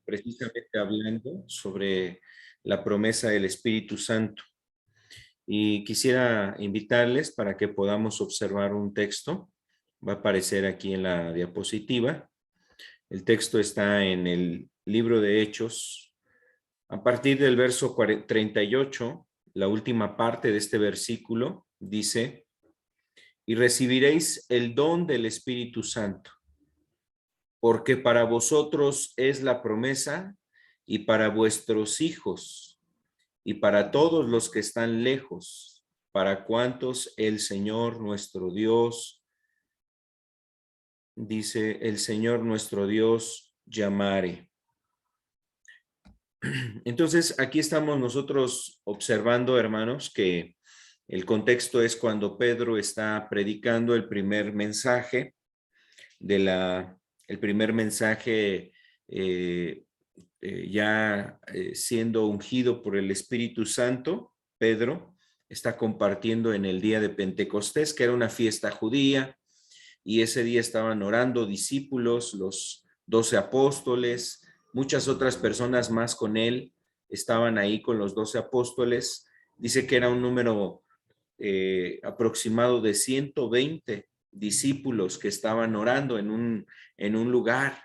precisamente hablando sobre la promesa del Espíritu Santo. Y quisiera invitarles para que podamos observar un texto. Va a aparecer aquí en la diapositiva. El texto está en el libro de Hechos. A partir del verso 38, la última parte de este versículo dice: y recibiréis el don del Espíritu Santo, porque para vosotros es la promesa y para vuestros hijos y para todos los que están lejos, para cuantos el Señor nuestro Dios, dice el Señor nuestro Dios, llamare. Entonces, aquí estamos nosotros observando, hermanos, que el contexto es cuando Pedro está predicando el primer mensaje el primer mensaje siendo ungido por el Espíritu Santo. Pedro está compartiendo en el día de Pentecostés, que era una fiesta judía, y ese día estaban orando discípulos, los 12 apóstoles, muchas otras personas más con él estaban ahí con los 12 apóstoles. Dice que era un número aproximado de 120 discípulos que estaban orando en un lugar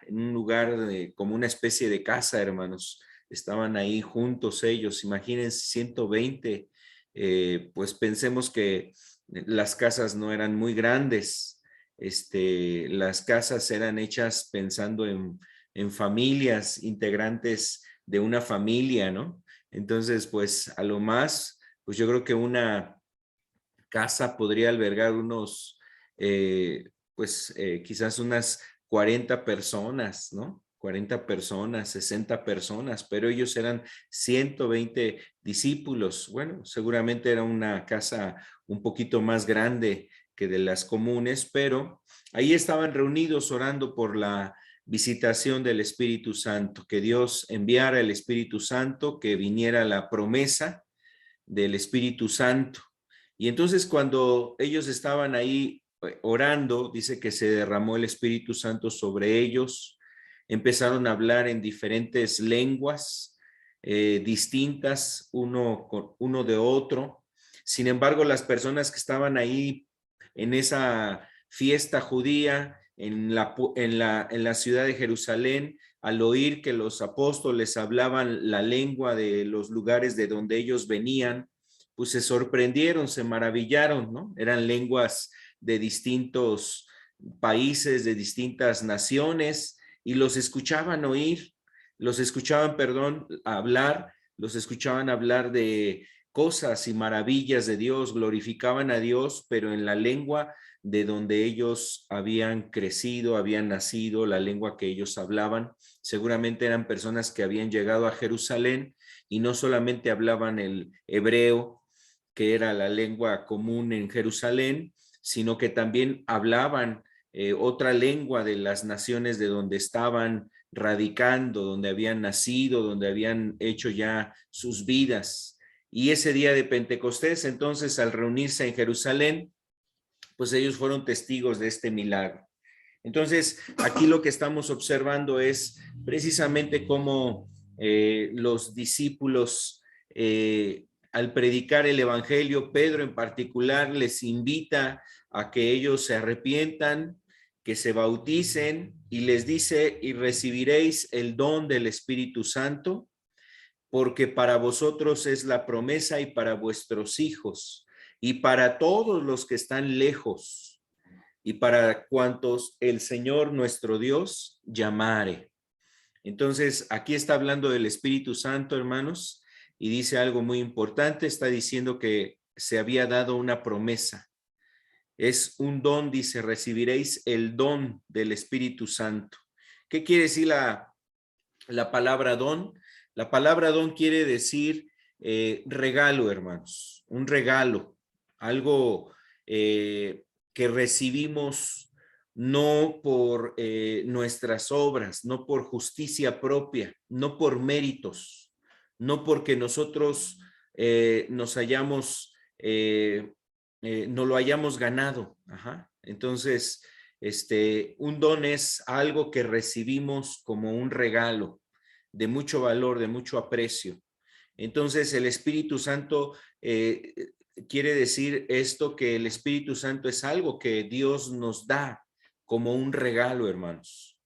como una especie de casa, hermanos. Estaban ahí juntos ellos, imagínense 120, pues pensemos que las casas no eran muy grandes, las casas eran hechas pensando en familias, integrantes de una familia, ¿no? Entonces, pues a lo más, pues yo creo que una casa podría albergar unos, quizás unas 40 personas, ¿no? 40 personas, 60 personas, pero ellos eran 120 discípulos. Bueno, seguramente era una casa un poquito más grande que de las comunes, pero ahí estaban reunidos orando por la visitación del Espíritu Santo, que Dios enviara el Espíritu Santo, que viniera la promesa del Espíritu Santo. Y entonces cuando ellos estaban ahí orando, dice que se derramó el Espíritu Santo sobre ellos, empezaron a hablar en diferentes lenguas distintas, uno de otro. Sin embargo, las personas que estaban ahí en esa fiesta judía, en la ciudad de Jerusalén, al oír que los apóstoles hablaban la lengua de los lugares de donde ellos venían, pues se sorprendieron, se maravillaron, ¿no? Eran lenguas de distintos países, de distintas naciones, y los escuchaban oír, hablar, los escuchaban hablar de cosas y maravillas de Dios, glorificaban a Dios, pero en la lengua de donde ellos habían crecido, habían nacido, la lengua que ellos hablaban. Seguramente eran personas que habían llegado a Jerusalén y no solamente hablaban el hebreo, que era la lengua común en Jerusalén, sino que también hablaban otra lengua de las naciones de donde estaban radicando, donde habían nacido, donde habían hecho ya sus vidas. Y ese día de Pentecostés, entonces, al reunirse en Jerusalén, pues ellos fueron testigos de este milagro. Entonces, aquí lo que estamos observando es precisamente cómo los discípulos, al predicar el evangelio, Pedro en particular les invita a que ellos se arrepientan, que se bauticen, y les dice: y recibiréis el don del Espíritu Santo, porque para vosotros es la promesa y para vuestros hijos y para todos los que están lejos y para cuantos el Señor nuestro Dios llamare. Entonces, aquí está hablando del Espíritu Santo, hermanos, y dice algo muy importante. Está diciendo que se había dado una promesa. Es un don, dice: recibiréis el don del Espíritu Santo. ¿Qué quiere decir la palabra don? La palabra don quiere decir regalo, hermanos, un regalo, algo que recibimos no por nuestras obras, no por justicia propia, no por méritos, no porque nosotros nos hayamos, no lo hayamos ganado. Ajá. Entonces, un don es algo que recibimos como un regalo, de mucho valor, de mucho aprecio. Entonces el Espíritu Santo quiere decir esto, que el Espíritu Santo es algo que Dios nos da como un regalo, hermanos.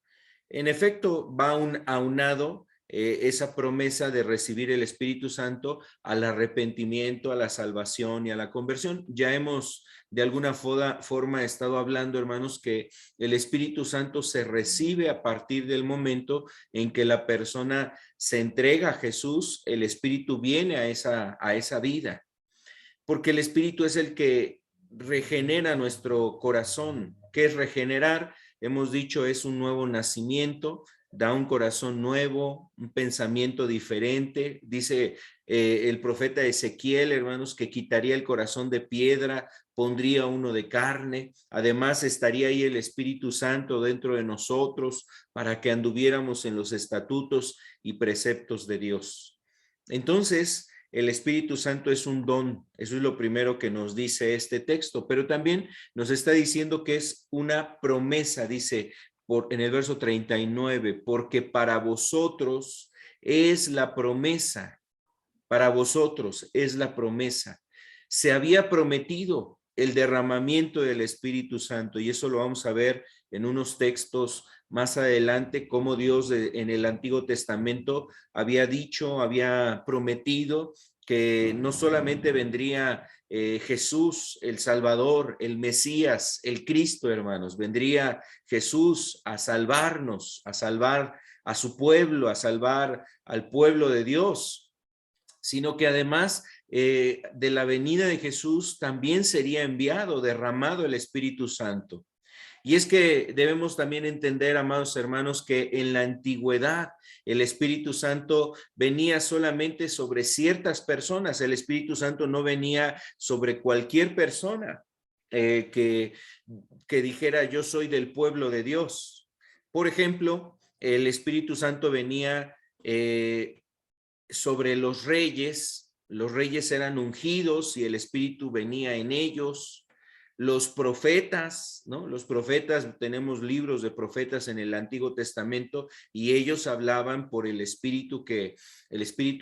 En efecto, va aunado esa promesa de recibir el Espíritu Santo al arrepentimiento, a la salvación y a la conversión. Ya hemos de alguna forma estado hablando, hermanos, que el Espíritu Santo se recibe a partir del momento en que la persona se entrega a Jesús. El Espíritu viene a esa vida, porque el Espíritu es el que regenera nuestro corazón. ¿Qué es regenerar? Hemos dicho, es un nuevo nacimiento, da un corazón nuevo, un pensamiento diferente. Dice el profeta Ezequiel, hermanos, que quitaría el corazón de piedra, pondría uno de carne. Además, estaría ahí el Espíritu Santo dentro de nosotros para que anduviéramos en los estatutos y preceptos de Dios. Entonces, el Espíritu Santo es un don, eso es lo primero que nos dice este texto, pero también nos está diciendo que es una promesa, dice en el verso 39, porque para vosotros es la promesa, para vosotros es la promesa. Se había prometido el derramamiento del Espíritu Santo, y eso lo vamos a ver en unos textos más adelante, cómo Dios en el Antiguo Testamento había dicho, había prometido que no solamente vendría Jesús, el Salvador, el Mesías, el Cristo, hermanos, vendría Jesús a salvarnos, a salvar a su pueblo, a salvar al pueblo de Dios, sino que además de la venida de Jesús también sería enviado, derramado el Espíritu Santo. Y es que debemos también entender, amados hermanos, que en la antigüedad el Espíritu Santo venía solamente sobre ciertas personas. El Espíritu Santo no venía sobre cualquier persona que dijera yo soy del pueblo de Dios. Por ejemplo, el Espíritu Santo venía sobre los reyes eran ungidos y el Espíritu venía en ellos. Los profetas, ¿no? Los profetas, tenemos libros de profetas en el Antiguo Testamento y ellos hablaban por el Espíritu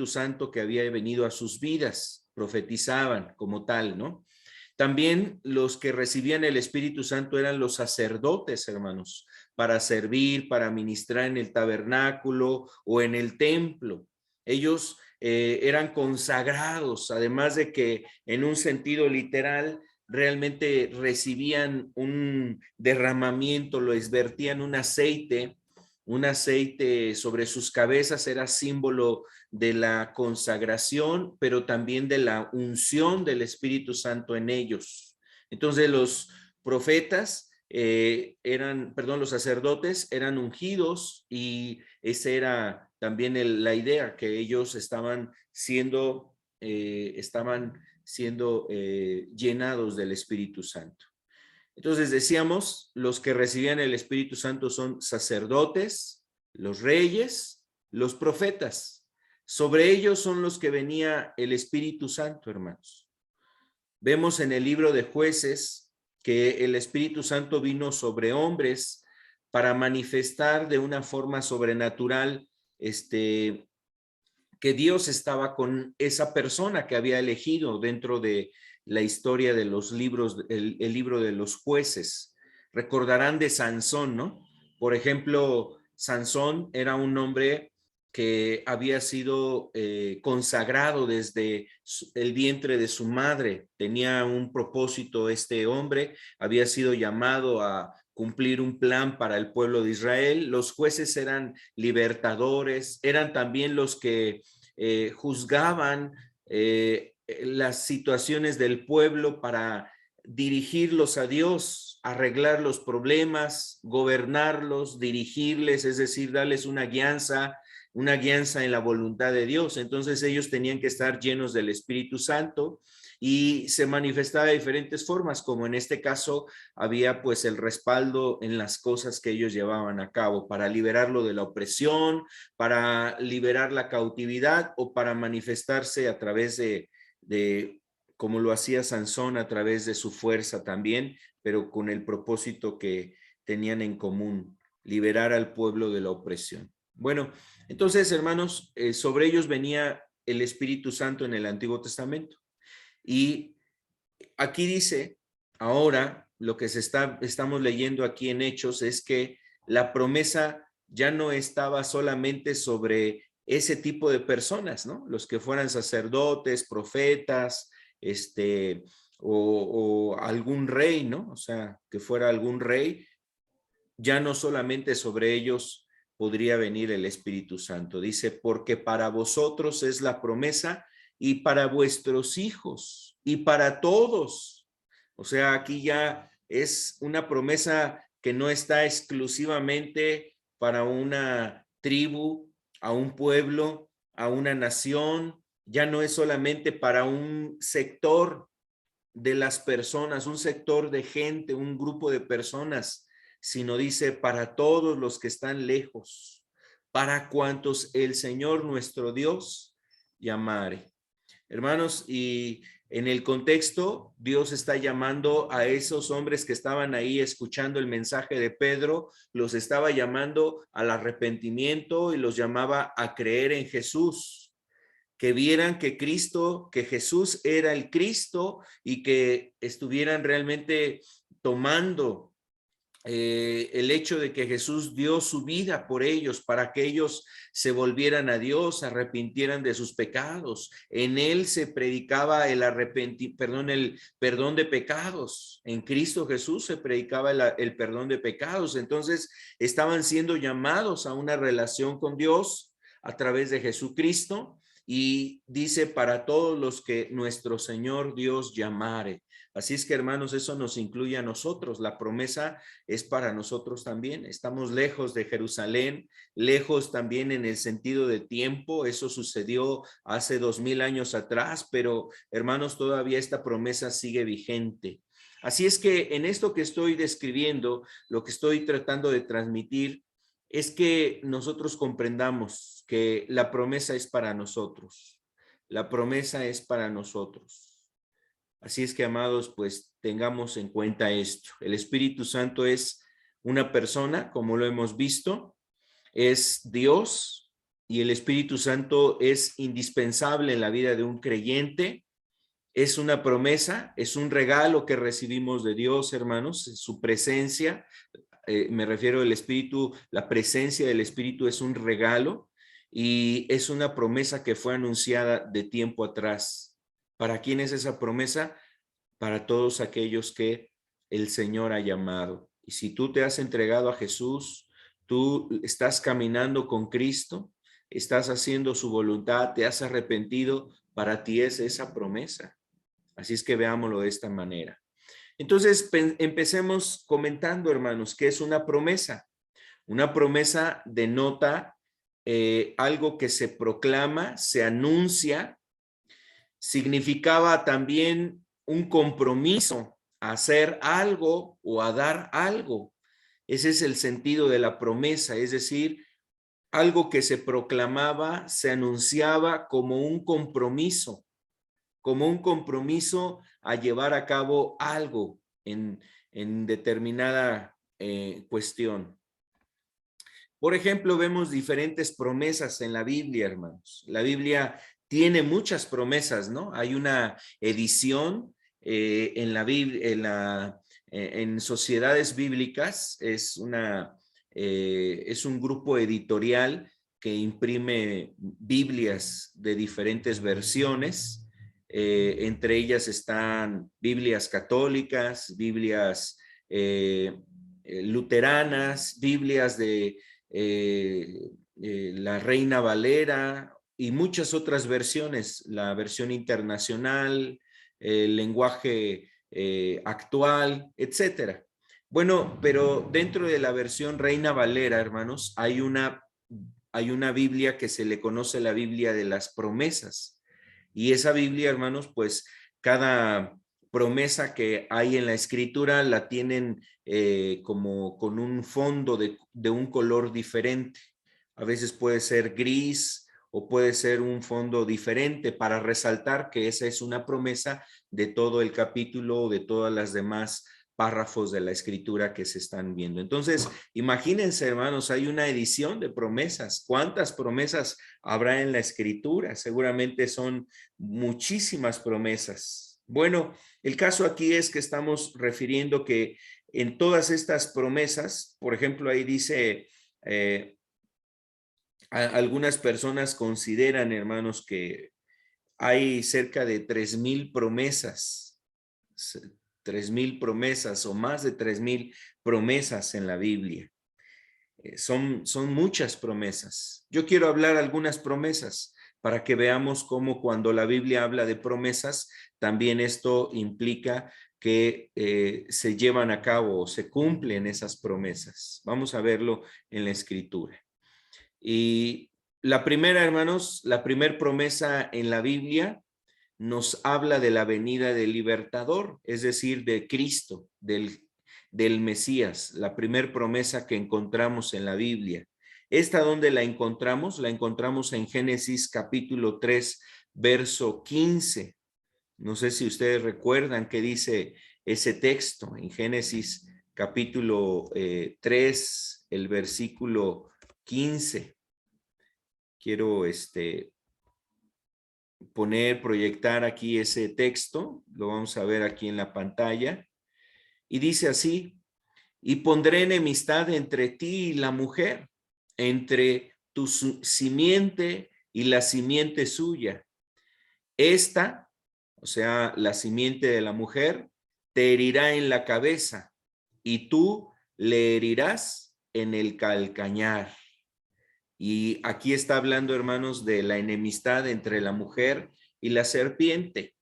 Santo que había venido a sus vidas, profetizaban como tal, ¿no? También los que recibían el Espíritu Santo eran los sacerdotes, hermanos, para servir, para ministrar en el tabernáculo o en el templo. Ellos eran consagrados, además de que en un sentido literal realmente recibían un derramamiento, les vertían un aceite sobre sus cabezas, era símbolo de la consagración, pero también de la unción del Espíritu Santo en ellos. Entonces los profetas los sacerdotes eran ungidos y esa era también la idea, que ellos estaban siendo llenados del Espíritu Santo. Entonces decíamos, los que recibían el Espíritu Santo son sacerdotes, los reyes, los profetas. Sobre ellos son los que venía el Espíritu Santo, hermanos. Vemos en el libro de Jueces que el Espíritu Santo vino sobre hombres para manifestar de una forma sobrenatural que Dios estaba con esa persona que había elegido dentro de la historia de los libros, el libro de los Jueces. Recordarán de Sansón, ¿no? Por ejemplo, Sansón era un hombre que había sido consagrado desde el vientre de su madre. Tenía un propósito este hombre, había sido llamado a cumplir un plan para el pueblo de Israel. Los jueces eran libertadores, eran también los que juzgaban las situaciones del pueblo para dirigirlos a Dios, arreglar los problemas, gobernarlos, dirigirles, es decir, darles una guianza en la voluntad de Dios. Entonces ellos tenían que estar llenos del Espíritu Santo y se manifestaba de diferentes formas, como en este caso había pues el respaldo en las cosas que ellos llevaban a cabo para liberarlo de la opresión, para liberar la cautividad o para manifestarse a través de como lo hacía Sansón, a través de su fuerza también, pero con el propósito que tenían en común, liberar al pueblo de la opresión. Bueno, entonces, hermanos, sobre ellos venía el Espíritu Santo en el Antiguo Testamento. Y aquí dice, ahora, lo que estamos leyendo aquí en Hechos es que la promesa ya no estaba solamente sobre ese tipo de personas, ¿no? Los que fueran sacerdotes, profetas, o algún rey, ¿no? O sea, que fuera algún rey, ya no solamente sobre ellos podría venir el Espíritu Santo. Dice, porque para vosotros es la promesa y para vuestros hijos y para todos. O sea, aquí ya es una promesa que no está exclusivamente para una tribu, a un pueblo, a una nación, ya no es solamente para un sector de las personas, un sector de gente, un grupo de personas, sino dice para todos los que están lejos, para cuantos el Señor nuestro Dios llamare. Hermanos, y en el contexto, Dios está llamando a esos hombres que estaban ahí escuchando el mensaje de Pedro, los estaba llamando al arrepentimiento y los llamaba a creer en Jesús, que vieran que Cristo, que Jesús era el Cristo y que estuvieran realmente tomando el hecho de que Jesús dio su vida por ellos para que ellos se volvieran a Dios, arrepintieran de sus pecados. En él se predicaba el el perdón de pecados. En Cristo Jesús se predicaba el perdón de pecados. Entonces estaban siendo llamados a una relación con Dios a través de Jesucristo. Y dice para todos los que nuestro Señor Dios llamare. Así es que, hermanos, eso nos incluye a nosotros. La promesa es para nosotros también. Estamos lejos de Jerusalén, lejos también en el sentido de tiempo. Eso sucedió hace 2000 años atrás, pero, hermanos, todavía esta promesa sigue vigente. Así es que en esto que estoy describiendo, lo que estoy tratando de transmitir es que nosotros comprendamos que la promesa es para nosotros. La promesa es para nosotros. Así es que, amados, pues tengamos en cuenta esto. El Espíritu Santo es una persona, como lo hemos visto, es Dios, y el Espíritu Santo es indispensable en la vida de un creyente. Es una promesa, es un regalo que recibimos de Dios, hermanos, su presencia. Me refiero al Espíritu, la presencia del Espíritu es un regalo y es una promesa que fue anunciada de tiempo atrás. ¿Para quién es esa promesa? Para todos aquellos que el Señor ha llamado. Y si tú te has entregado a Jesús, tú estás caminando con Cristo, estás haciendo su voluntad, te has arrepentido, para ti es esa promesa. Así es que veámoslo de esta manera. Entonces, empecemos comentando, hermanos, ¿qué es una promesa? Una promesa denota algo que se proclama, se anuncia, significaba también un compromiso a hacer algo o a dar algo. Ese es el sentido de la promesa, es decir, algo que se proclamaba, se anunciaba como un compromiso a llevar a cabo algo en determinada cuestión. Por ejemplo, vemos diferentes promesas en la Biblia, hermanos. La Biblia tiene muchas promesas, ¿no? Hay una edición en la Biblia, en Sociedades Bíblicas, es un grupo editorial que imprime Biblias de diferentes versiones. Entre ellas están Biblias católicas, Biblias luteranas, Biblias de la Reina Valera y muchas otras versiones, la versión internacional, el lenguaje actual, etcétera. Bueno, pero dentro de la versión Reina Valera, hermanos, hay una Biblia que se le conoce la Biblia de las promesas. Y esa Biblia, hermanos, pues cada promesa que hay en la escritura la tienen como con un fondo de un color diferente. A veces puede ser gris o puede ser un fondo diferente para resaltar que esa es una promesa de todo el capítulo o de todas las demás párrafos de la escritura que se están viendo. Entonces, imagínense, hermanos, hay una edición de promesas. ¿Cuántas promesas habrá en la escritura? Seguramente son muchísimas promesas. Bueno, el caso aquí es que estamos refiriendo que en todas estas promesas, por ejemplo, ahí dice, algunas personas consideran, hermanos, que hay cerca de 3,000 promesas, 3,000 promesas o más de 3,000 promesas en la Biblia. Son muchas promesas. Yo quiero hablar algunas promesas para que veamos cómo cuando la Biblia habla de promesas, también esto implica que se llevan a cabo o se cumplen esas promesas. Vamos a verlo en la escritura. Y la primera, hermanos, la primera promesa en la Biblia nos habla de la venida del libertador, es decir, de Cristo, del Mesías, la primera promesa que encontramos en la Biblia. ¿Esta dónde la encontramos? La encontramos en Génesis capítulo 3, verso 15. No sé si ustedes recuerdan qué dice ese texto en Génesis capítulo 3, el versículo 15. Quiero proyectar aquí ese texto, lo vamos a ver aquí en la pantalla, y dice así: y pondré enemistad entre ti y la mujer, entre tu simiente y la simiente suya. Esta, o sea, la simiente de la mujer, te herirá en la cabeza y tú le herirás en el calcañar. Y aquí está hablando, hermanos, de la enemistad entre la mujer y la serpiente.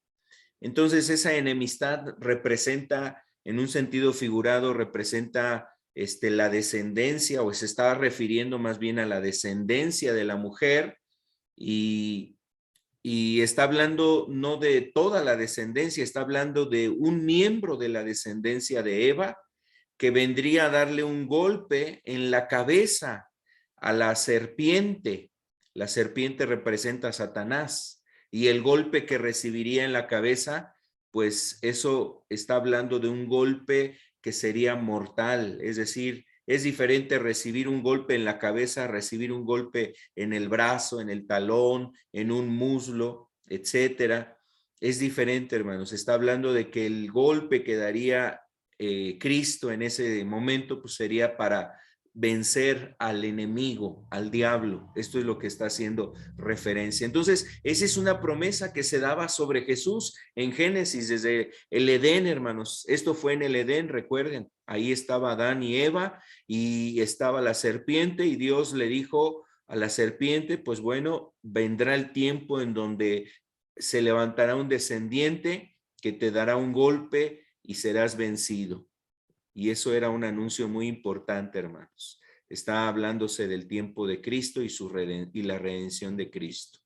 Entonces, esa enemistad representa, en un sentido figurado, representa la descendencia, o se está refiriendo más bien a la descendencia de la mujer, y está hablando no de toda la descendencia, está hablando de un miembro de la descendencia de Eva que vendría a darle un golpe en la cabeza a la serpiente. La serpiente representa a Satanás, y el golpe que recibiría en la cabeza, pues eso está hablando de un golpe que sería mortal. Es decir, es diferente recibir un golpe en la cabeza, recibir un golpe en el brazo, en el talón, en un muslo, etcétera. Es diferente, hermanos. Está hablando de que el golpe que daría Cristo en ese momento, pues sería para vencer al enemigo, al diablo. Esto es lo que está haciendo referencia. Entonces, esa es una promesa que se daba sobre Jesús en Génesis, desde el Edén, hermanos. Esto fue en el Edén, recuerden. Ahí estaba Adán y Eva, y estaba la serpiente, y Dios le dijo a la serpiente, pues bueno, vendrá el tiempo en donde se levantará un descendiente que te dará un golpe y serás vencido. Y eso era un anuncio muy importante, hermanos. Está hablándose del tiempo de Cristo y la redención de Cristo.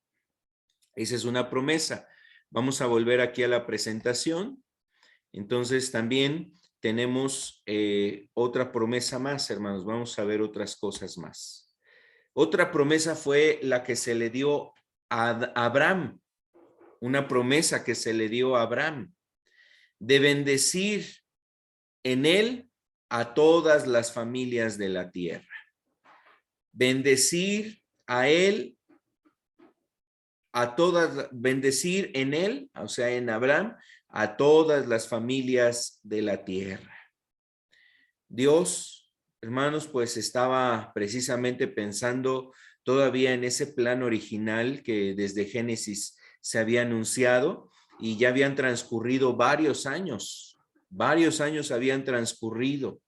Esa es una promesa. Vamos a volver aquí a la presentación. Entonces también tenemos otra promesa más, hermanos. Vamos a ver otras cosas más. Otra promesa fue la que se le dio a Abraham. Una promesa que se le dio a Abraham de bendecir en él a todas las familias de la tierra. Bendecir a él, bendecir en él, o sea, en Abraham, a todas las familias de la tierra. Dios, hermanos, pues estaba precisamente pensando todavía en ese plan original que desde Génesis se había anunciado, y ya habían transcurrido varios años habían transcurrido.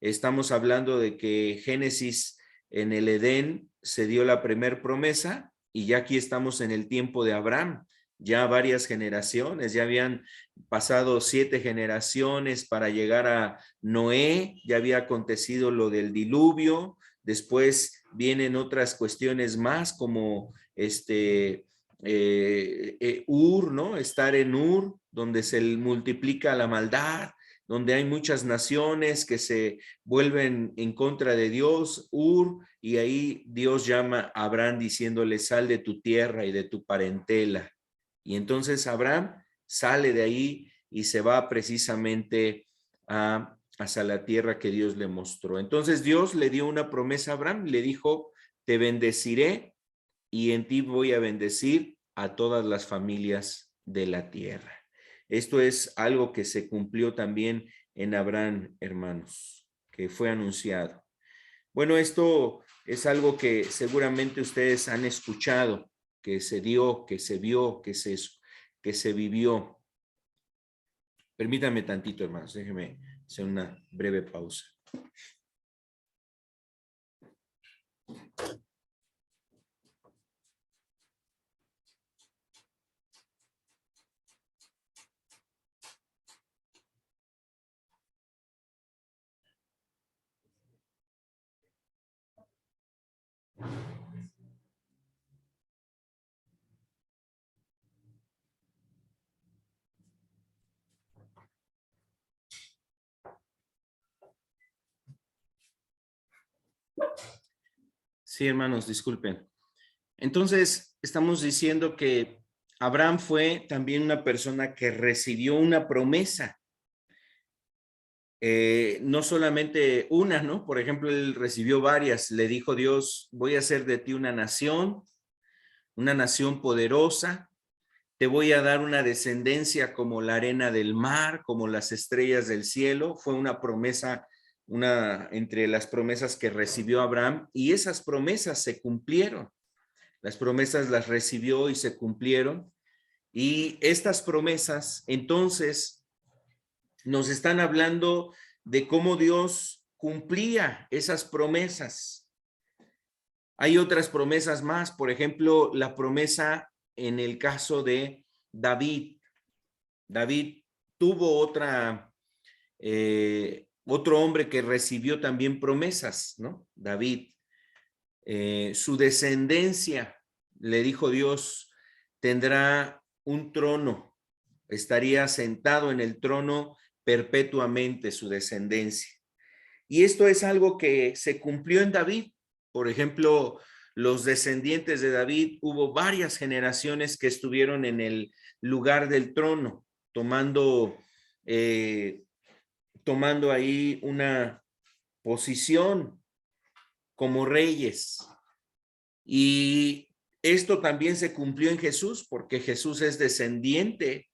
Estamos hablando de que Génesis, en el Edén, se dio la primer promesa, y ya aquí estamos en el tiempo de Abraham. Ya varias generaciones, ya habían pasado 7 generaciones para llegar a Noé, ya había acontecido lo del diluvio. Después vienen otras cuestiones más, como Ur, ¿no? Estar en Ur, donde se multiplica la maldad, donde hay muchas naciones que se vuelven en contra de Dios, Ur, y ahí Dios llama a Abraham diciéndole: sal de tu tierra y de tu parentela. Y entonces Abraham sale de ahí y se va precisamente hacia la tierra que Dios le mostró. Entonces Dios le dio una promesa a Abraham, le dijo, te bendeciré y en ti voy a bendecir a todas las familias de la tierra. Esto es algo que se cumplió también en Abraham, hermanos, que fue anunciado. Bueno, esto es algo que seguramente ustedes han escuchado, que se dio, que se vio, que se vivió. Permítanme tantito, hermanos, déjenme hacer una breve pausa. Sí, hermanos, disculpen. Entonces, estamos diciendo que Abraham fue también una persona que recibió una promesa. No solamente una, ¿no? Por ejemplo, él recibió varias. Le dijo Dios, voy a hacer de ti una nación poderosa. Te voy a dar una descendencia como la arena del mar, como las estrellas del cielo. Fue una promesa, una entre las promesas que recibió Abraham, y esas promesas se cumplieron. Las promesas las recibió y se cumplieron. Y estas promesas, entonces, nos están hablando de cómo Dios cumplía esas promesas. Hay otras promesas más, por ejemplo, la promesa en el caso de David. David tuvo otro hombre que recibió también promesas, ¿no? David. Su descendencia, le dijo Dios, tendrá un trono, estaría sentado en el trono perpetuamente su descendencia. Y esto es algo que se cumplió en David. Por ejemplo, los descendientes de David, hubo varias generaciones que estuvieron en el lugar del trono, tomando ahí una posición como reyes. Y esto también se cumplió en Jesús, porque Jesús es descendiente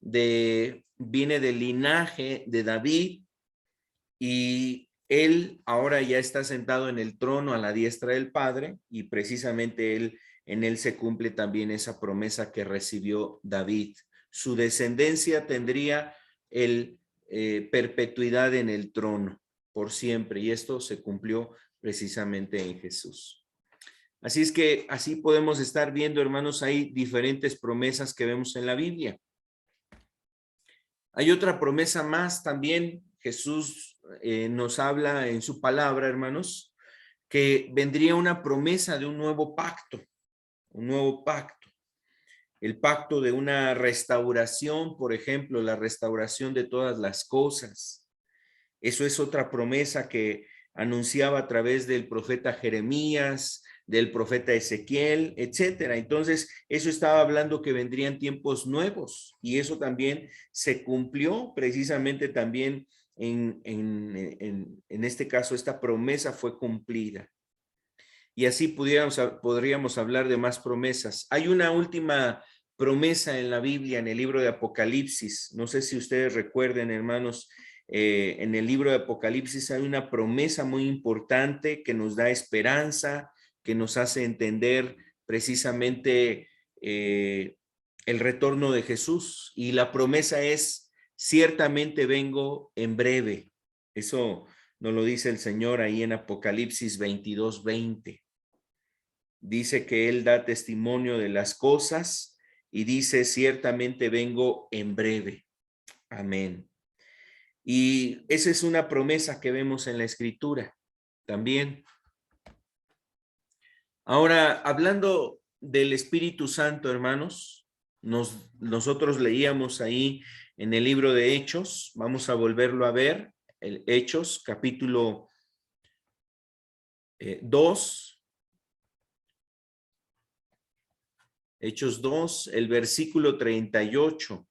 viene del linaje de David, y él ahora ya está sentado en el trono a la diestra del Padre, y precisamente en él se cumple también esa promesa que recibió David. Su descendencia tendría perpetuidad en el trono por siempre, y esto se cumplió precisamente en Jesús. Así es que así podemos estar viendo, hermanos, hay diferentes promesas que vemos en la Biblia. Hay otra promesa más también. Jesús nos habla en su palabra, hermanos, que vendría una promesa de un nuevo pacto, el pacto de una restauración, por ejemplo, la restauración de todas las cosas. Eso es otra promesa que anunciaba a través del profeta Jeremías, del profeta Ezequiel, etcétera. Entonces, eso estaba hablando que vendrían tiempos nuevos, y eso también se cumplió precisamente también en este caso. Esta promesa fue cumplida. Y así podríamos hablar de más promesas. Hay una última promesa en la Biblia, en el libro de Apocalipsis. No sé si ustedes recuerden, hermanos, en el libro de Apocalipsis hay una promesa muy importante que nos da esperanza, que nos hace entender precisamente el retorno de Jesús. Y la promesa es, ciertamente vengo en breve. Eso nos lo dice el Señor ahí en Apocalipsis 22:20. Dice que Él da testimonio de las cosas y dice, ciertamente vengo en breve. Amén. Y esa es una promesa que vemos en la Escritura también. Ahora, hablando del Espíritu Santo, hermanos, nosotros leíamos ahí en el libro de Hechos, vamos a volverlo a ver, el Hechos, capítulo 2. Hechos 2, el versículo 38.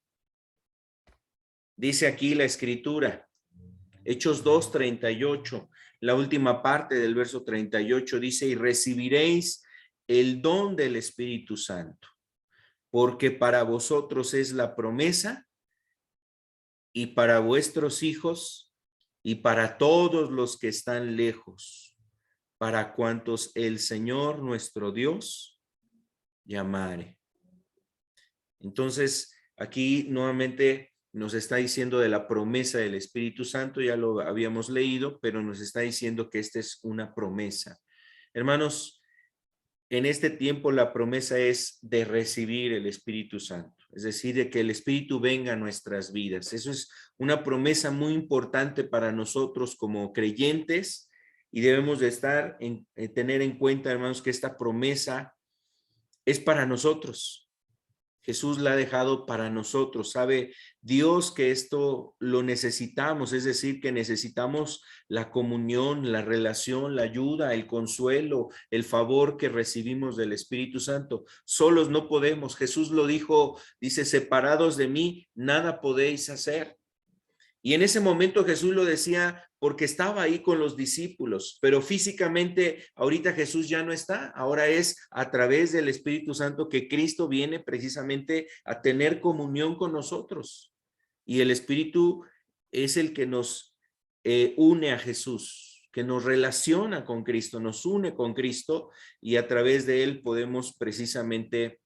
Dice aquí la Escritura: Hechos 2:38, la última parte del verso 38 dice, y recibiréis el don del Espíritu Santo, porque para vosotros es la promesa y para vuestros hijos y para todos los que están lejos, para cuantos el Señor nuestro Dios llamare. Entonces, aquí nuevamente nos está diciendo de la promesa del Espíritu Santo, ya lo habíamos leído, pero nos está diciendo que esta es una promesa. Hermanos, en este tiempo la promesa es de recibir el Espíritu Santo, es decir, de que el Espíritu venga a nuestras vidas. Eso es una promesa muy importante para nosotros como creyentes y debemos de tener en cuenta, hermanos, que esta promesa es para nosotros. Jesús la ha dejado para nosotros. Sabe Dios que esto lo necesitamos, es decir, que necesitamos la comunión, la relación, la ayuda, el consuelo, el favor que recibimos del Espíritu Santo. Solos no podemos. Jesús lo dijo, dice, separados de mí, nada podéis hacer. Y en ese momento Jesús lo decía porque estaba ahí con los discípulos, pero físicamente ahorita Jesús ya no está. Ahora es a través del Espíritu Santo que Cristo viene precisamente a tener comunión con nosotros. Y el Espíritu es el que nos une a Jesús, que nos relaciona con Cristo, nos une con Cristo y a través de él podemos precisamente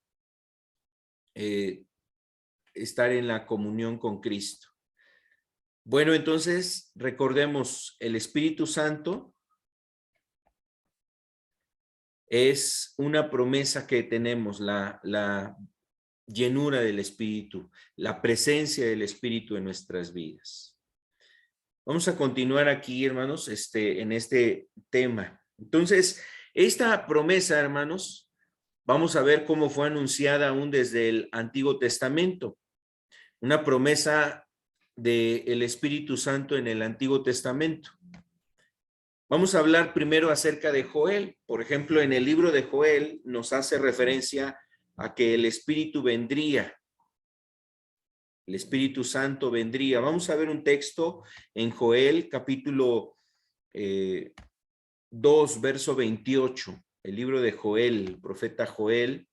estar en la comunión con Cristo. Bueno, entonces recordemos, el Espíritu Santo es una promesa que tenemos, la llenura del Espíritu, la presencia del Espíritu en nuestras vidas. Vamos a continuar aquí, hermanos, en este tema. Entonces, esta promesa, hermanos, vamos a ver cómo fue anunciada aún desde el Antiguo Testamento. Una promesa del Espíritu Santo en el Antiguo Testamento. Vamos a hablar primero acerca de Joel. Por ejemplo, en el libro de Joel nos hace referencia a que el Espíritu vendría. El Espíritu Santo vendría. Vamos a ver un texto en Joel, capítulo 2, verso 28. El libro de Joel, el profeta Joel.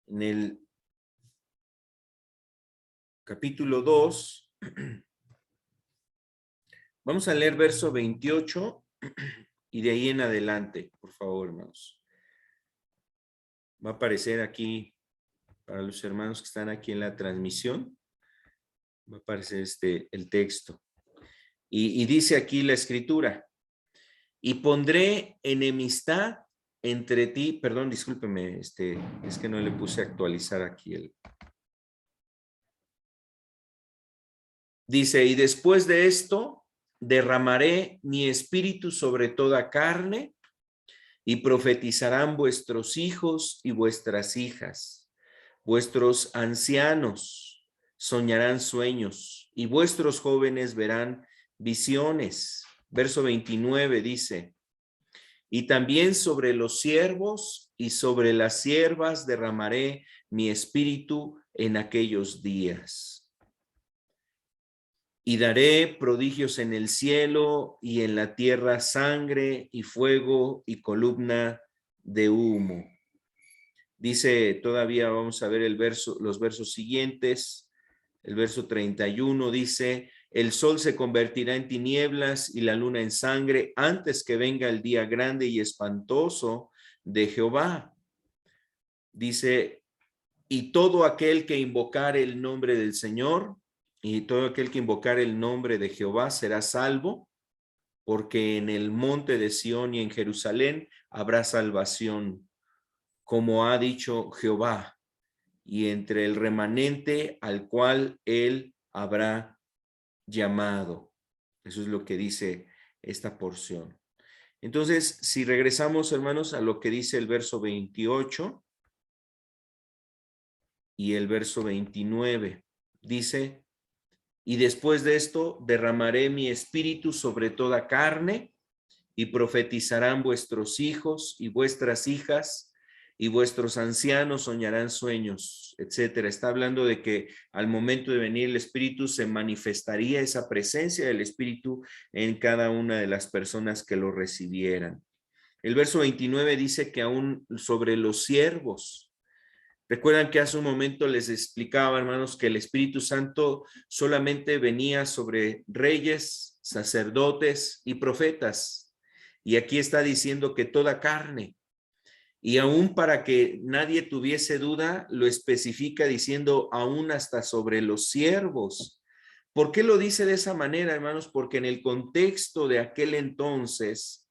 En el capítulo 2, vamos a leer verso 28 y de ahí en adelante, por favor, hermanos. Va a aparecer aquí, para los hermanos que están aquí en la transmisión, va a aparecer el texto. Y dice aquí la escritura, y pondré enemistad entre ti, perdón, discúlpeme, es que no le puse a actualizar aquí Dice, y después de esto, derramaré mi espíritu sobre toda carne, y profetizarán vuestros hijos y vuestras hijas. Vuestros ancianos soñarán sueños, y vuestros jóvenes verán visiones. Verso 29 dice, y también sobre los siervos y sobre las siervas derramaré mi espíritu en aquellos días. Y daré prodigios en el cielo y en la tierra, sangre y fuego y columna de humo. Dice, todavía vamos a ver los versos siguientes. El verso 31 dice, el sol se convertirá en tinieblas y la luna en sangre antes que venga el día grande y espantoso de Jehová. Dice, y todo aquel que invocare el nombre del Señor, y todo aquel que invocar el nombre de Jehová será salvo, porque en el monte de Sión y en Jerusalén habrá salvación, como ha dicho Jehová, y entre el remanente al cual él habrá llamado. Eso es lo que dice esta porción. Entonces, si regresamos, hermanos, a lo que dice el verso 28 y el verso 29, dice, y después de esto derramaré mi espíritu sobre toda carne y profetizarán vuestros hijos y vuestras hijas y vuestros ancianos soñarán sueños, etcétera. Está hablando de que al momento de venir el Espíritu se manifestaría esa presencia del Espíritu en cada una de las personas que lo recibieran. El verso 29 dice que aún sobre los siervos. Recuerdan que hace un momento les explicaba, hermanos, que el Espíritu Santo solamente venía sobre reyes, sacerdotes y profetas. Y aquí está diciendo que toda carne. Y aún para que nadie tuviese duda, lo especifica diciendo aún hasta sobre los siervos. ¿Por qué lo dice de esa manera, hermanos? Porque en el contexto de aquel entonces,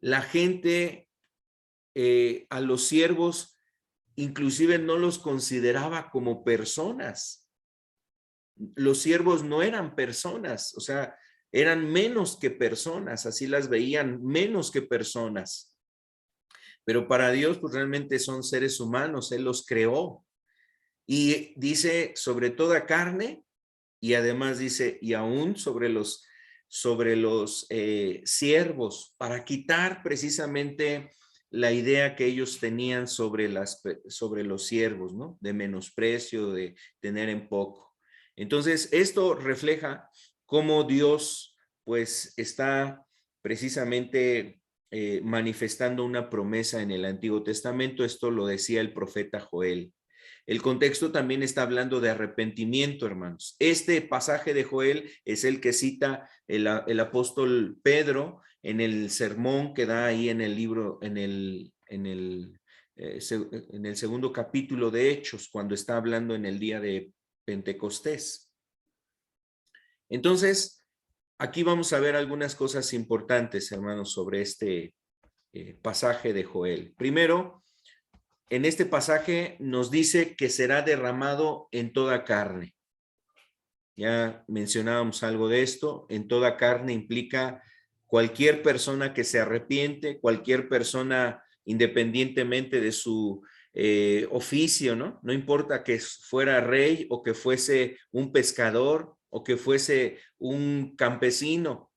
la gente a los siervos inclusive no los consideraba como personas. Los siervos no eran personas, o sea, eran menos que personas, así las veían, menos que personas. Pero para Dios, pues realmente son seres humanos, Él los creó. Y dice, sobre toda carne, y además dice, y aún sobre los siervos, para quitar precisamente la idea que ellos tenían sobre los siervos, ¿no? De menosprecio, de tener en poco. Entonces, esto refleja cómo Dios, pues, está precisamente manifestando una promesa en el Antiguo Testamento. Esto lo decía el profeta Joel. El contexto también está hablando de arrepentimiento, hermanos. Este pasaje de Joel es el que cita el apóstol Pedro en el sermón que da ahí en el libro, en el segundo capítulo de Hechos, cuando está hablando en el día de Pentecostés. Entonces, aquí vamos a ver algunas cosas importantes, hermanos, sobre este pasaje de Joel. Primero, en este pasaje nos dice que será derramado en toda carne. Ya mencionábamos algo de esto. En toda carne implica cualquier persona que se arrepiente, cualquier persona independientemente de su oficio, ¿no? No importa que fuera rey o que fuese un pescador o que fuese un campesino.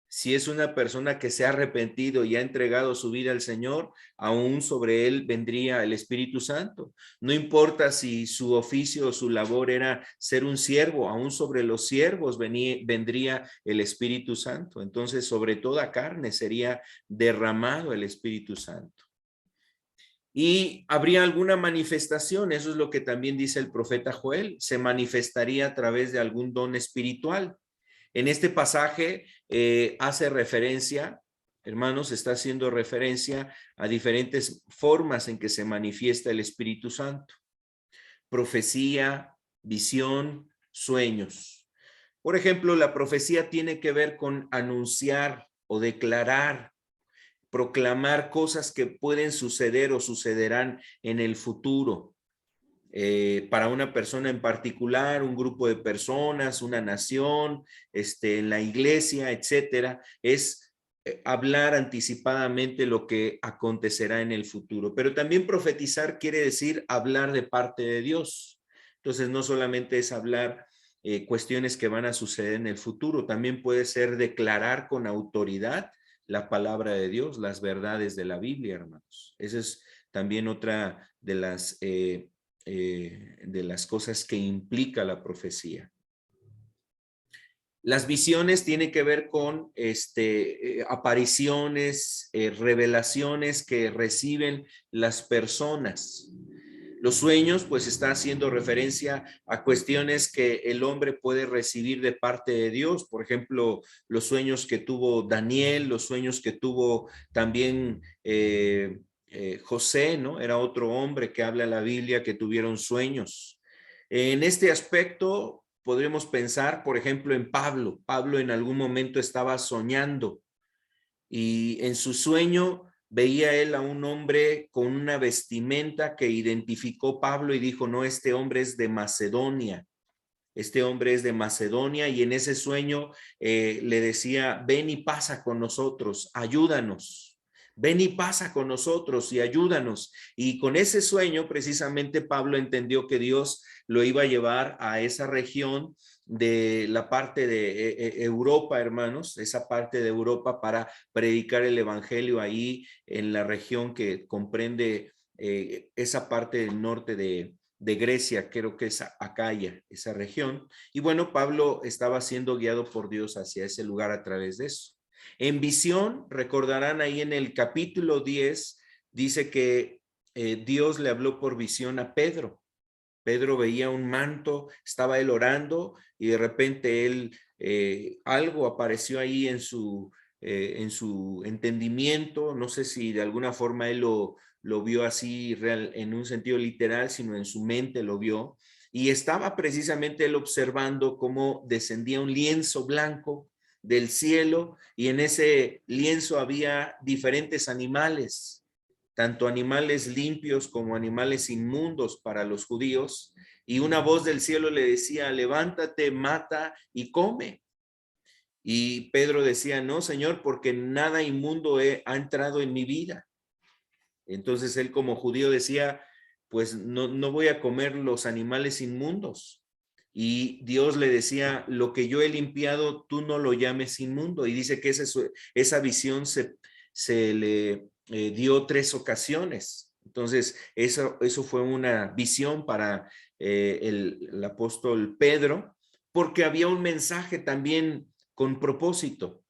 Si es una persona que se ha arrepentido y ha entregado su vida al Señor, aún sobre él vendría el Espíritu Santo. No importa si su oficio o su labor era ser un siervo, aún sobre los siervos vendría el Espíritu Santo. Entonces, sobre toda carne sería derramado el Espíritu Santo. Y habría alguna manifestación, eso es lo que también dice el profeta Joel, se manifestaría a través de algún don espiritual. En este pasaje hace referencia, hermanos, está haciendo referencia a diferentes formas en que se manifiesta el Espíritu Santo. Profecía, visión, sueños. Por ejemplo, la profecía tiene que ver con anunciar o declarar, proclamar cosas que pueden suceder o sucederán en el futuro. Para una persona en particular, un grupo de personas, una nación, en la iglesia, etcétera, es hablar anticipadamente lo que acontecerá en el futuro. Pero también profetizar quiere decir hablar de parte de Dios. Entonces, no solamente es hablar cuestiones que van a suceder en el futuro, también puede ser declarar con autoridad la palabra de Dios, las verdades de la Biblia, hermanos. Esa es también otra de las cosas que implica la profecía. Las visiones tienen que ver con apariciones, revelaciones que reciben las personas. Los sueños, pues, está haciendo referencia a cuestiones que el hombre puede recibir de parte de Dios. Por ejemplo, los sueños que tuvo Daniel, los sueños que tuvo también José, ¿no? Era otro hombre que habla en la Biblia que tuvieron sueños. En este aspecto, podríamos pensar, por ejemplo, en Pablo. Pablo en algún momento estaba soñando y en su sueño veía él a un hombre con una vestimenta que identificó Pablo y dijo, no, este hombre es de Macedonia. Este hombre es de Macedonia y en ese sueño le decía, ven y pasa con nosotros, ayúdanos. Ven y pasa con nosotros y ayúdanos. Y con ese sueño, precisamente, Pablo entendió que Dios lo iba a llevar a esa región de la parte de Europa, hermanos, esa parte de Europa para predicar el evangelio ahí en la región que comprende esa parte del norte de Grecia, creo que es Acaya, esa región. Y bueno, Pablo estaba siendo guiado por Dios hacia ese lugar a través de eso. En visión, recordarán ahí en el capítulo 10, dice que Dios le habló por visión a Pedro. Pedro veía un manto, estaba él orando y de repente él, algo apareció ahí en su entendimiento. No sé si de alguna forma él lo vio así real, en un sentido literal, sino en su mente lo vio. Y estaba precisamente él observando cómo descendía un lienzo blanco del cielo y en ese lienzo había diferentes animales, tanto animales limpios como animales inmundos para los judíos, y una voz del cielo le decía, levántate, mata y come. Y Pedro decía, no, Señor, porque nada inmundo ha entrado en mi vida. Entonces él como judío decía, pues no voy a comer los animales inmundos. Y Dios le decía, lo que yo he limpiado, tú no lo llames inmundo. Y dice que esa visión se le dio 3 ocasiones. Entonces, eso fue una visión para el apóstol Pedro, porque había un mensaje también con propósito.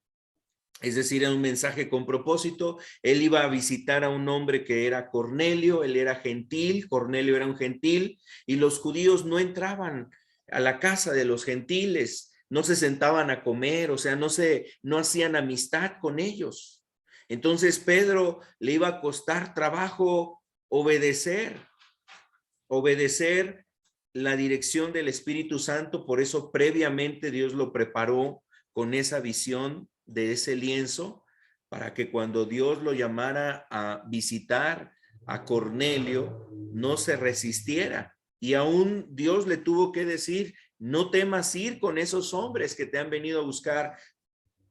Es decir, era un mensaje con propósito. Él iba a visitar a un hombre que era Cornelio, él era gentil, Cornelio era un gentil, y los judíos no entraban a la casa de los gentiles, no se sentaban a comer, o sea, no hacían amistad con ellos. Entonces Pedro le iba a costar trabajo obedecer la dirección del Espíritu Santo. Por eso previamente Dios lo preparó con esa visión de ese lienzo, para que cuando Dios lo llamara a visitar a Cornelio, no se resistiera. Y aún Dios le tuvo que decir, no temas ir con esos hombres que te han venido a buscar,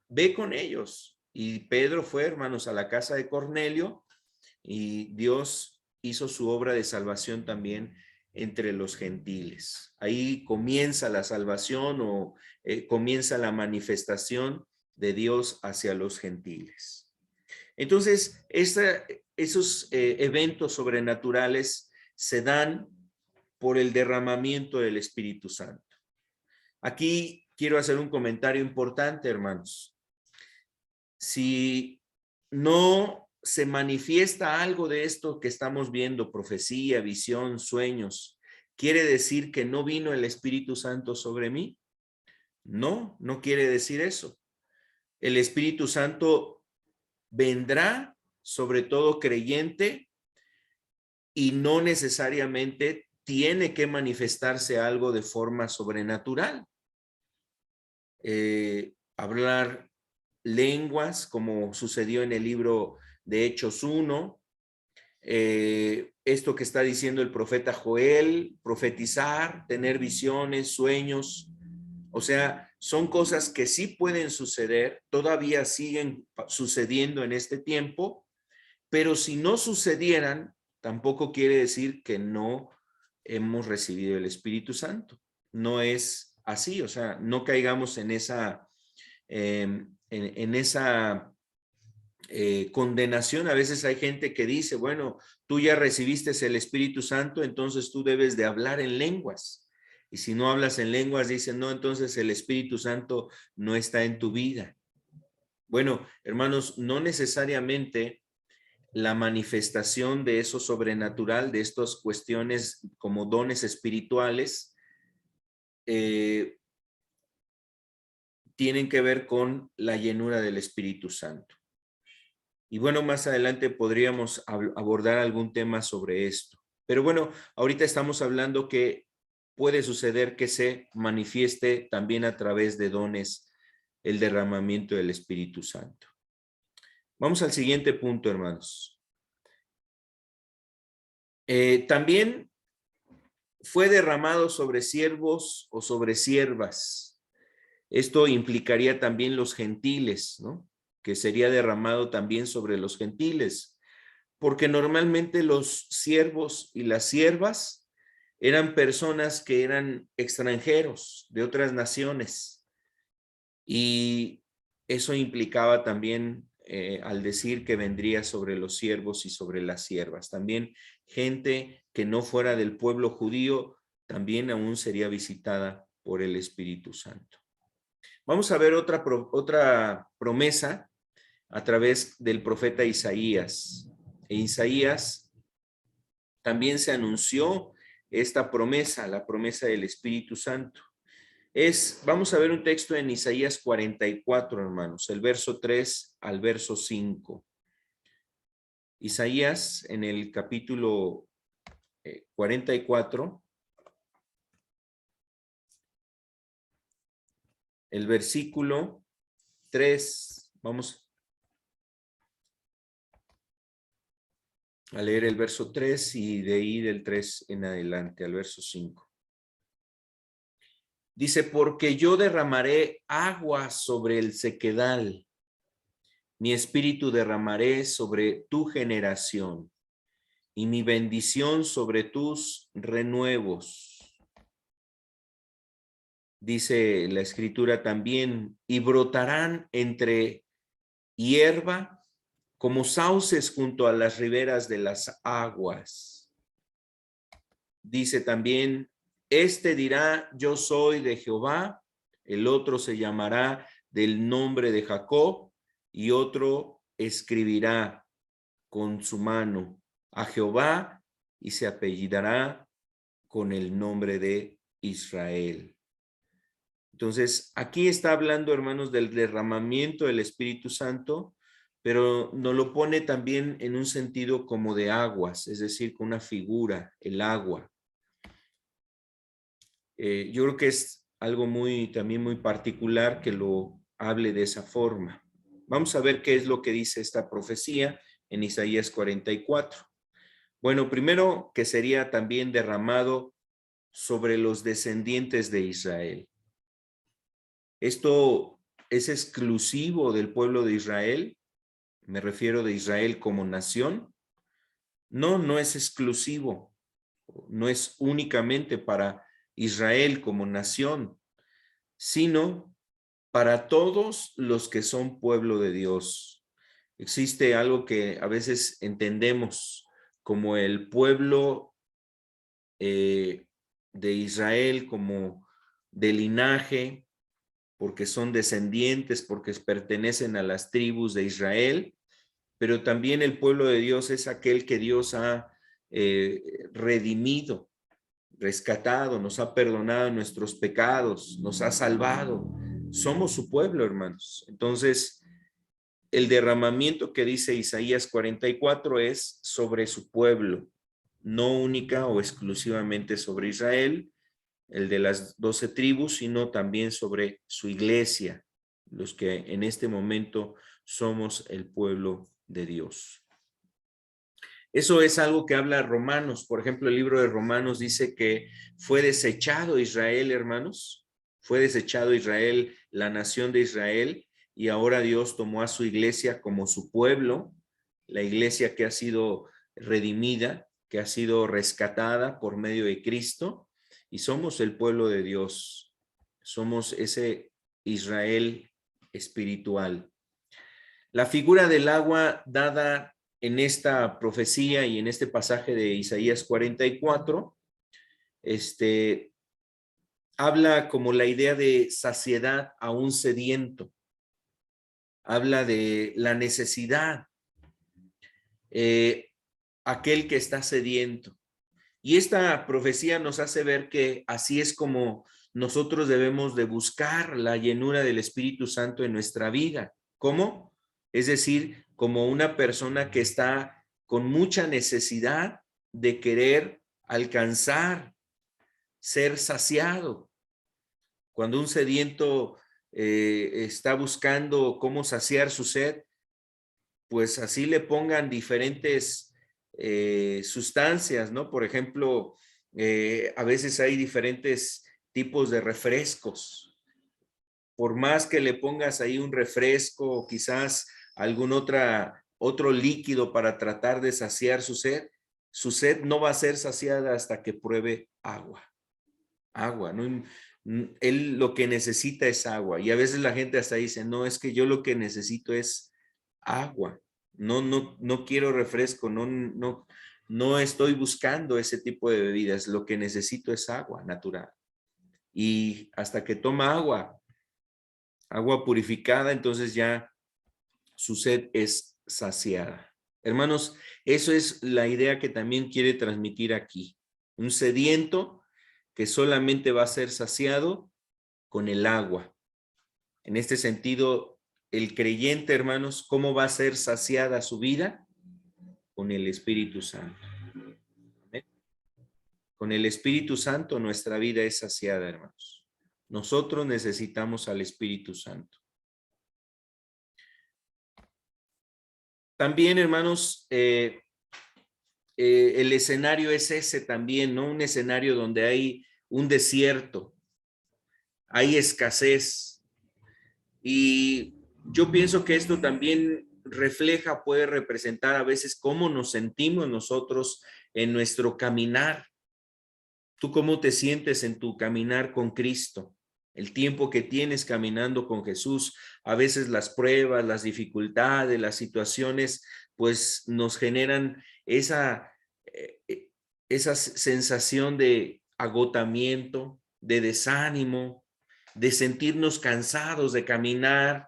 ve con ellos. Y Pedro fue, hermanos, a la casa de Cornelio, y Dios hizo su obra de salvación también entre los gentiles. Ahí comienza la salvación o comienza la manifestación de Dios hacia los gentiles. Entonces, esos eventos sobrenaturales se dan por el derramamiento del Espíritu Santo. Aquí quiero hacer un comentario importante, hermanos. Si no se manifiesta algo de esto que estamos viendo, profecía, visión, sueños, ¿quiere decir que no vino el Espíritu Santo sobre mí? No, no quiere decir eso. El Espíritu Santo vendrá sobre todo creyente y no necesariamente tiene que manifestarse algo de forma sobrenatural. Hablar lenguas, como sucedió en el libro de Hechos 1, esto que está diciendo el profeta Joel, profetizar, tener visiones, sueños, o sea, son cosas que sí pueden suceder, todavía siguen sucediendo en este tiempo, pero si no sucedieran, tampoco quiere decir que no hemos recibido el Espíritu Santo. No es así, o sea, no caigamos en esa condenación. A veces hay gente que dice, bueno, tú ya recibiste el Espíritu Santo, entonces tú debes de hablar en lenguas. Y si no hablas en lenguas, dicen, no, entonces el Espíritu Santo no está en tu vida. Bueno, hermanos, no necesariamente la manifestación de eso sobrenatural, de estas cuestiones como dones espirituales, tienen que ver con la llenura del Espíritu Santo. Y bueno, más adelante podríamos abordar algún tema sobre esto. Pero bueno, ahorita estamos hablando que puede suceder que se manifieste también a través de dones el derramamiento del Espíritu Santo. Vamos al siguiente punto, hermanos. También fue derramado sobre siervos o sobre siervas. Esto implicaría también los gentiles, ¿no? Que sería derramado también sobre los gentiles, porque normalmente los siervos y las siervas eran personas que eran extranjeros de otras naciones, y eso implicaba también al decir que vendría sobre los siervos y sobre las siervas. También gente que no fuera del pueblo judío también aún sería visitada por el Espíritu Santo. Vamos a ver otra promesa a través del profeta Isaías. En Isaías también se anunció esta promesa, la promesa del Espíritu Santo. Vamos a ver un texto en Isaías 44, hermanos, el verso 3 al verso 5. Isaías en el capítulo 44, el versículo 3, vamos a leer el verso 3 y de ahí del 3 en adelante al verso 5. Dice, porque yo derramaré agua sobre el sequedal, mi espíritu derramaré sobre tu generación y mi bendición sobre tus renuevos. Dice la escritura también, y brotarán entre hierba como sauces junto a las riberas de las aguas. Dice también, este dirá, yo soy de Jehová, el otro se llamará del nombre de Jacob, y otro escribirá con su mano a Jehová y se apellidará con el nombre de Israel. Entonces, aquí está hablando, hermanos, del derramamiento del Espíritu Santo, pero nos lo pone también en un sentido como de aguas, es decir, con una figura, el agua. Yo creo que es algo también muy particular que lo hable de esa forma. Vamos a ver qué es lo que dice esta profecía en Isaías 44. Bueno, primero que sería también derramado sobre los descendientes de Israel. Esto es exclusivo del pueblo de Israel, me refiero de Israel como nación. No, no es exclusivo, no es únicamente para Israel como nación, sino para todos los que son pueblo de Dios. Existe algo que a veces entendemos como el pueblo de Israel, como de linaje, porque son descendientes, porque pertenecen a las tribus de Israel, pero también el pueblo de Dios es aquel que Dios ha redimido, rescatado, nos ha perdonado nuestros pecados, nos ha salvado. Somos su pueblo, hermanos. Entonces, el derramamiento que dice Isaías 44 es sobre su pueblo, no única o exclusivamente sobre Israel, el de las 12 tribus, sino también sobre su iglesia, los que en este momento somos el pueblo de Dios. Eso es algo que habla Romanos. Por ejemplo, el libro de Romanos dice que fue desechado Israel, hermanos. Fue desechado Israel, la nación de Israel, y ahora Dios tomó a su iglesia como su pueblo, la iglesia que ha sido redimida, que ha sido rescatada por medio de Cristo, y somos el pueblo de Dios. Somos ese Israel espiritual. La figura del agua dada en esta profecía y en este pasaje de Isaías 44, habla como la idea de saciedad a un sediento. Habla de la necesidad, aquel que está sediento. Y esta profecía nos hace ver que así es como nosotros debemos de buscar la llenura del Espíritu Santo en nuestra vida. ¿Cómo? Es decir, como una persona que está con mucha necesidad de querer alcanzar, ser saciado. Cuando un sediento está buscando cómo saciar su sed, pues así le pongan diferentes sustancias, ¿no? Por ejemplo, a veces hay diferentes tipos de refrescos. Por más que le pongas ahí un refresco o quizás algún otro líquido para tratar de saciar su sed no va a ser saciada hasta que pruebe agua. Agua, ¿no? Él lo que necesita es agua. Y a veces la gente hasta dice, no, es que yo lo que necesito es agua. No quiero refresco, no estoy buscando ese tipo de bebidas. Lo que necesito es agua natural. Y hasta que toma agua purificada, entonces ya su sed es saciada. Hermanos, eso es la idea que también quiere transmitir aquí. Un sediento que solamente va a ser saciado con el agua. En este sentido, el creyente, hermanos, ¿cómo va a ser saciada su vida? Con el Espíritu Santo. ¿Amén? Con el Espíritu Santo nuestra vida es saciada, hermanos. Nosotros necesitamos al Espíritu Santo. También, hermanos, el escenario es ese también, ¿no? Un escenario donde hay un desierto, hay escasez. Y yo pienso que esto también refleja, puede representar a veces cómo nos sentimos nosotros en nuestro caminar. ¿Tú cómo te sientes en tu caminar con Cristo? El tiempo que tienes caminando con Jesús, a veces las pruebas, las dificultades, las situaciones, pues nos generan esa sensación de agotamiento, de desánimo, de sentirnos cansados de caminar.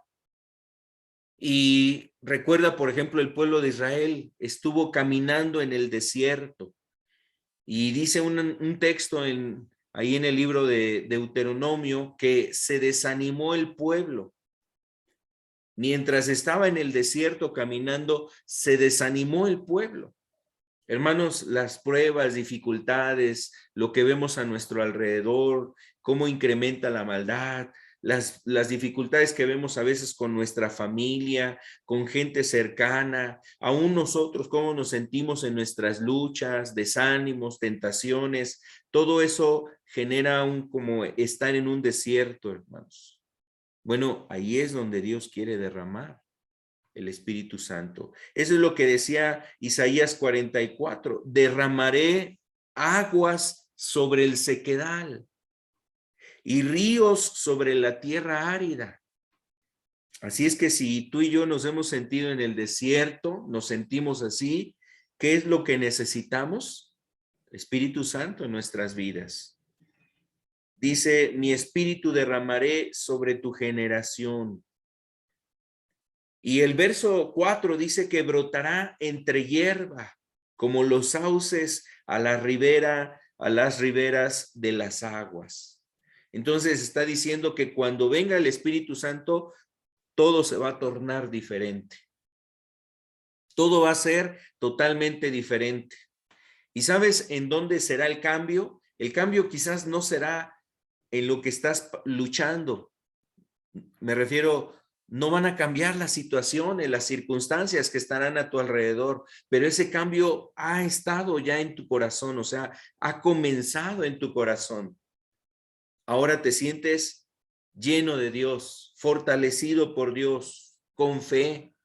Y recuerda, por ejemplo, el pueblo de Israel estuvo caminando en el desierto. Y dice un texto ahí en el libro de Deuteronomio que se desanimó el pueblo. Mientras estaba en el desierto caminando, se desanimó el pueblo. Hermanos, las pruebas, dificultades, lo que vemos a nuestro alrededor, cómo incrementa la maldad, las dificultades que vemos a veces con nuestra familia, con gente cercana, aún nosotros, cómo nos sentimos en nuestras luchas, desánimos, tentaciones, todo eso genera como estar en un desierto, hermanos. Bueno, ahí es donde Dios quiere derramar el Espíritu Santo. Eso es lo que decía Isaías 44, derramaré aguas sobre el sequedal y ríos sobre la tierra árida. Así es que si tú y yo nos hemos sentido en el desierto, nos sentimos así, ¿qué es lo que necesitamos? Espíritu Santo en nuestras vidas. Dice, mi espíritu derramaré sobre tu generación. Y el verso 4 dice que brotará entre hierba, como los sauces a las riberas de las aguas. Entonces está diciendo que cuando venga el Espíritu Santo, todo se va a tornar diferente. Todo va a ser totalmente diferente. ¿Y sabes en dónde será el cambio? El cambio quizás no será en lo que estás luchando. Me refiero, no van a cambiar las situaciones, las circunstancias que estarán a tu alrededor, pero ese cambio ha estado ya en tu corazón, o sea, ha comenzado en tu corazón. Ahora te sientes lleno de Dios, fortalecido por Dios, con fe,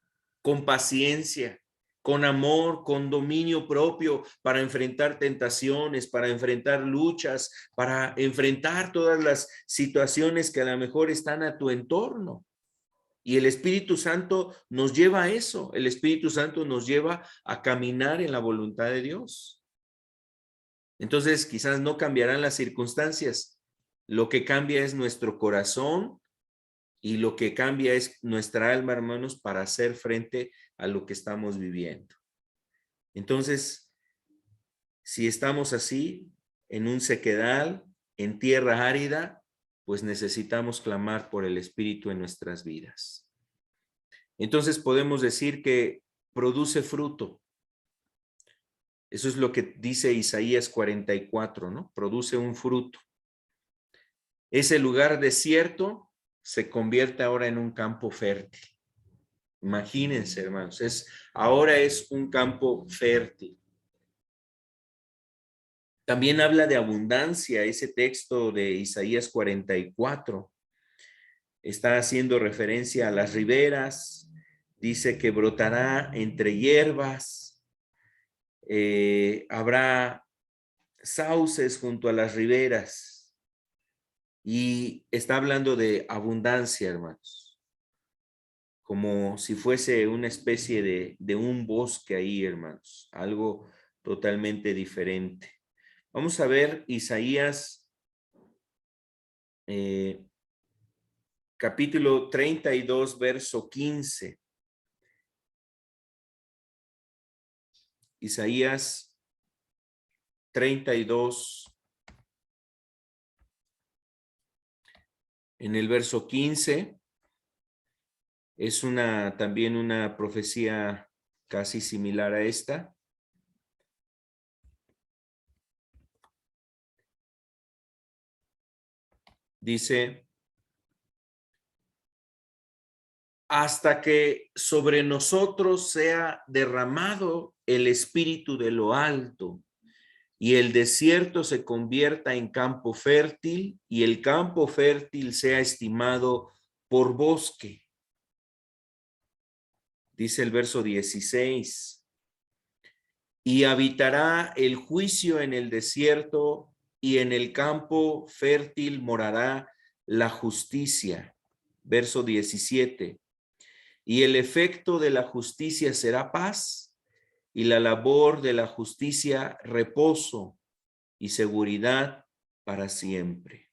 con paciencia, con amor, con dominio propio para enfrentar tentaciones, para enfrentar luchas, para enfrentar todas las situaciones que a lo mejor están a tu entorno. Y el Espíritu Santo nos lleva a eso. El Espíritu Santo nos lleva a caminar en la voluntad de Dios. Entonces, quizás no cambiarán las circunstancias. Lo que cambia es nuestro corazón y lo que cambia es nuestra alma, hermanos, para hacer frente a lo que estamos viviendo. Entonces, si estamos así, en un sequedal, en tierra árida, pues necesitamos clamar por el Espíritu en nuestras vidas. Entonces podemos decir que produce fruto. Eso es lo que dice Isaías 44, ¿no? Produce un fruto. Ese lugar desierto se convierte ahora en un campo fértil. Imagínense, hermanos, ahora es un campo fértil. También habla de abundancia, ese texto de Isaías 44. Está haciendo referencia a las riberas, dice que brotará entre hierbas, habrá sauces junto a las riberas y está hablando de abundancia, hermanos. como si fuese una especie de un bosque ahí, hermanos, algo totalmente diferente. Vamos a ver Isaías capítulo 32, verso 15. Isaías 32, en el verso 15. Es también una profecía casi similar a esta. Dice, hasta que sobre nosotros sea derramado el espíritu de lo alto y el desierto se convierta en campo fértil y el campo fértil sea estimado por bosque. Dice el verso 16, y habitará el juicio en el desierto y en el campo fértil morará la justicia. Verso 17, y el efecto de la justicia será paz y la labor de la justicia reposo y seguridad para siempre.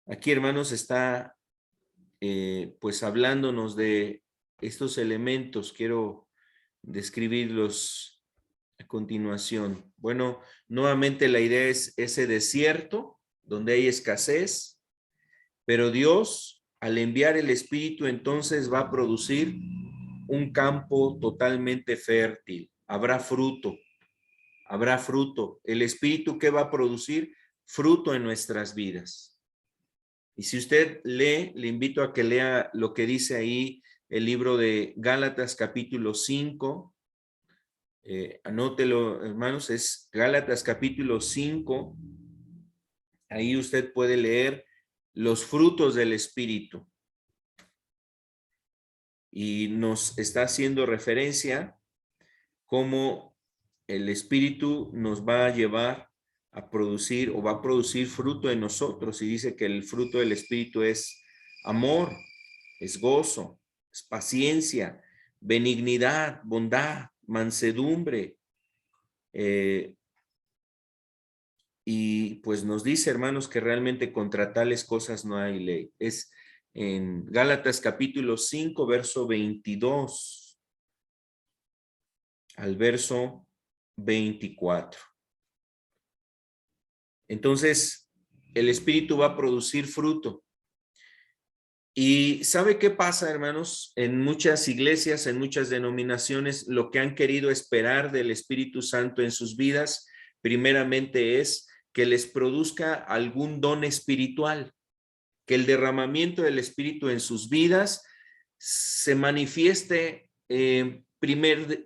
Aquí, hermanos, está pues hablándonos de estos elementos. Quiero describirlos a continuación. Bueno, nuevamente la idea es ese desierto donde hay escasez, pero Dios, al enviar el Espíritu, entonces va a producir un campo totalmente fértil. Habrá fruto, habrá fruto. El Espíritu, ¿qué va a producir? Fruto en nuestras vidas. Y si usted lee, le invito a que lea lo que dice ahí el libro de Gálatas capítulo 5. Anótelo, hermanos, es Gálatas capítulo 5. Ahí usted puede leer los frutos del Espíritu. Y nos está haciendo referencia cómo el Espíritu nos va a llevar a producir o va a producir fruto en nosotros. Y dice que el fruto del Espíritu es amor, es gozo, es paciencia, benignidad, bondad, mansedumbre. Y pues nos dice, hermanos, que realmente contra tales cosas no hay ley. Es en Gálatas capítulo 5, verso 22 al verso 24. Entonces, el Espíritu va a producir fruto. Y ¿sabe qué pasa, hermanos? En muchas iglesias, en muchas denominaciones, lo que han querido esperar del Espíritu Santo en sus vidas, primeramente es que les produzca algún don espiritual, que el derramamiento del Espíritu en sus vidas se manifieste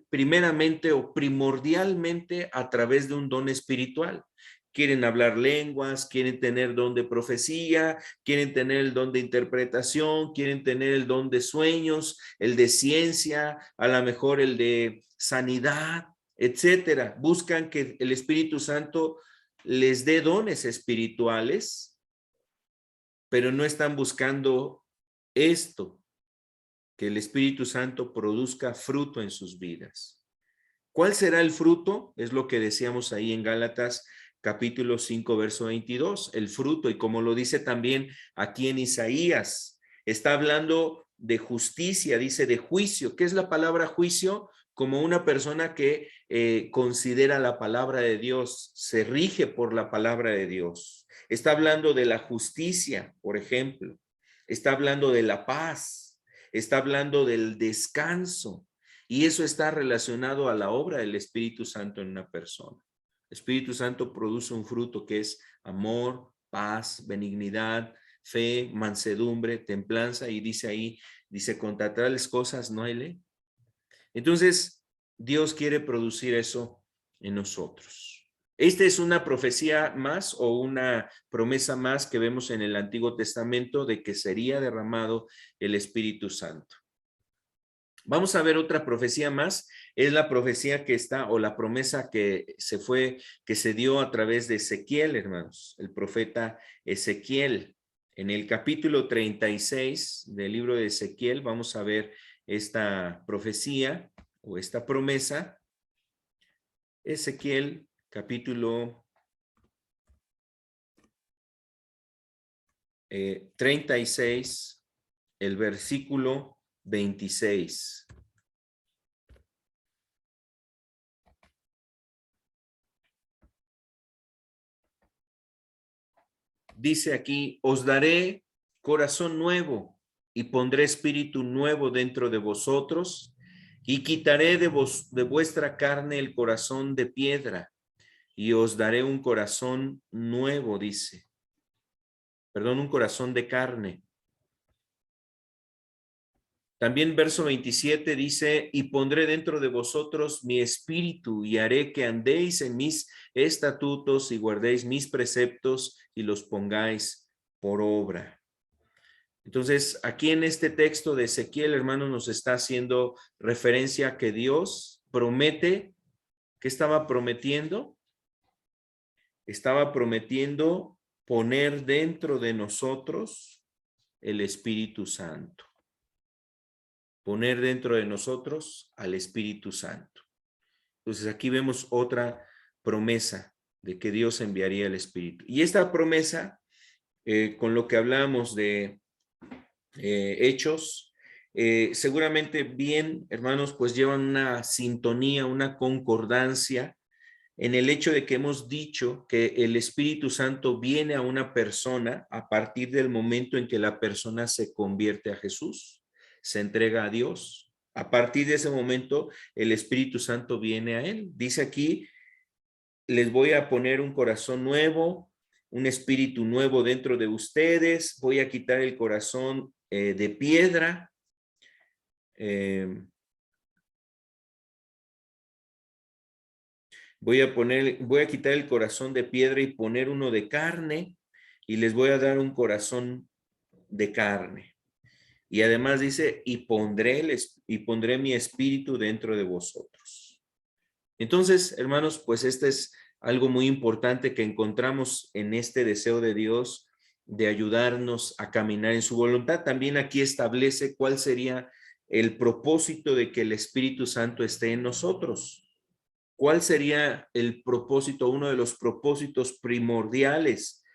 primeramente o primordialmente a través de un don espiritual. Quieren hablar lenguas, quieren tener don de profecía, quieren tener el don de interpretación, quieren tener el don de sueños, el de ciencia, a lo mejor el de sanidad, etcétera. Buscan que el Espíritu Santo les dé dones espirituales, pero no están buscando esto, que el Espíritu Santo produzca fruto en sus vidas. ¿Cuál será el fruto? Es lo que decíamos ahí en Gálatas capítulo 5, verso 22, el fruto, y como lo dice también aquí en Isaías, está hablando de justicia, dice de juicio. ¿Qué es la palabra juicio? Como una persona que considera la palabra de Dios, se rige por la palabra de Dios. Está hablando de la justicia, por ejemplo. Está hablando de la paz. Está hablando del descanso. Y eso está relacionado a la obra del Espíritu Santo en una persona. El Espíritu Santo produce un fruto que es amor, paz, benignidad, fe, mansedumbre, templanza, y dice ahí, dice, contra tales cosas no hay ley. Entonces, Dios quiere producir eso en nosotros. Esta es una profecía más o una promesa más que vemos en el Antiguo Testamento de que sería derramado el Espíritu Santo. Vamos a ver otra profecía más, es la profecía que está, o la promesa que se dio a través de Ezequiel, hermanos, el profeta Ezequiel, En el capítulo 36 del libro de Ezequiel vamos a ver esta profecía o esta promesa. Ezequiel capítulo 36, el versículo 26. Dice aquí, os daré corazón nuevo y pondré espíritu nuevo dentro de vosotros y quitaré de vuestra carne el corazón de piedra y os daré un corazón nuevo, dice. Perdón, un corazón de carne. También verso 27 dice, y pondré dentro de vosotros mi espíritu y haré que andéis en mis estatutos y guardéis mis preceptos y los pongáis por obra. Entonces, aquí en este texto de Ezequiel, hermano, nos está haciendo referencia a que Dios promete, ¿qué estaba prometiendo? Estaba prometiendo poner dentro de nosotros el Espíritu Santo. Poner dentro de nosotros al Espíritu Santo. Entonces aquí vemos otra promesa de que Dios enviaría el Espíritu. Y esta promesa, con lo que hablamos de Hechos, seguramente bien, hermanos, pues llevan una sintonía, una concordancia en el hecho de que hemos dicho que el Espíritu Santo viene a una persona a partir del momento en que la persona se convierte a Jesús, se entrega a Dios. A partir de ese momento, el Espíritu Santo viene a él. Dice aquí, les voy a poner un corazón nuevo, un espíritu nuevo dentro de ustedes, voy a quitar el corazón de piedra. Voy a quitar el corazón de piedra y poner uno de carne, y les voy a dar un corazón de carne. Y además dice, y pondré mi espíritu dentro de vosotros. Entonces, hermanos, pues este es algo muy importante que encontramos en este deseo de Dios de ayudarnos a caminar en su voluntad. También aquí establece cuál sería el propósito de que el Espíritu Santo esté en nosotros. ¿Cuál sería el propósito, uno de los propósitos primordiales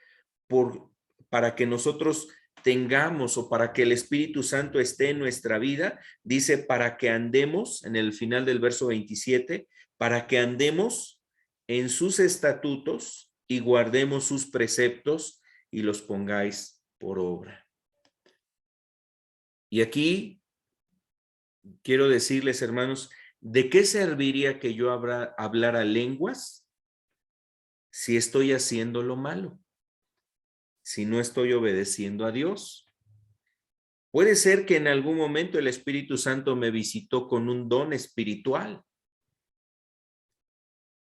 para que nosotros tengamos o para que el Espíritu Santo esté en nuestra vida? Dice, para que andemos, en el final del verso 27, para que andemos en sus estatutos y guardemos sus preceptos y los pongáis por obra. Y aquí quiero decirles, hermanos, ¿de qué serviría que yo hablara lenguas si estoy haciendo lo malo? Si no estoy obedeciendo a Dios. Puede ser que en algún momento el Espíritu Santo me visitó con un don espiritual,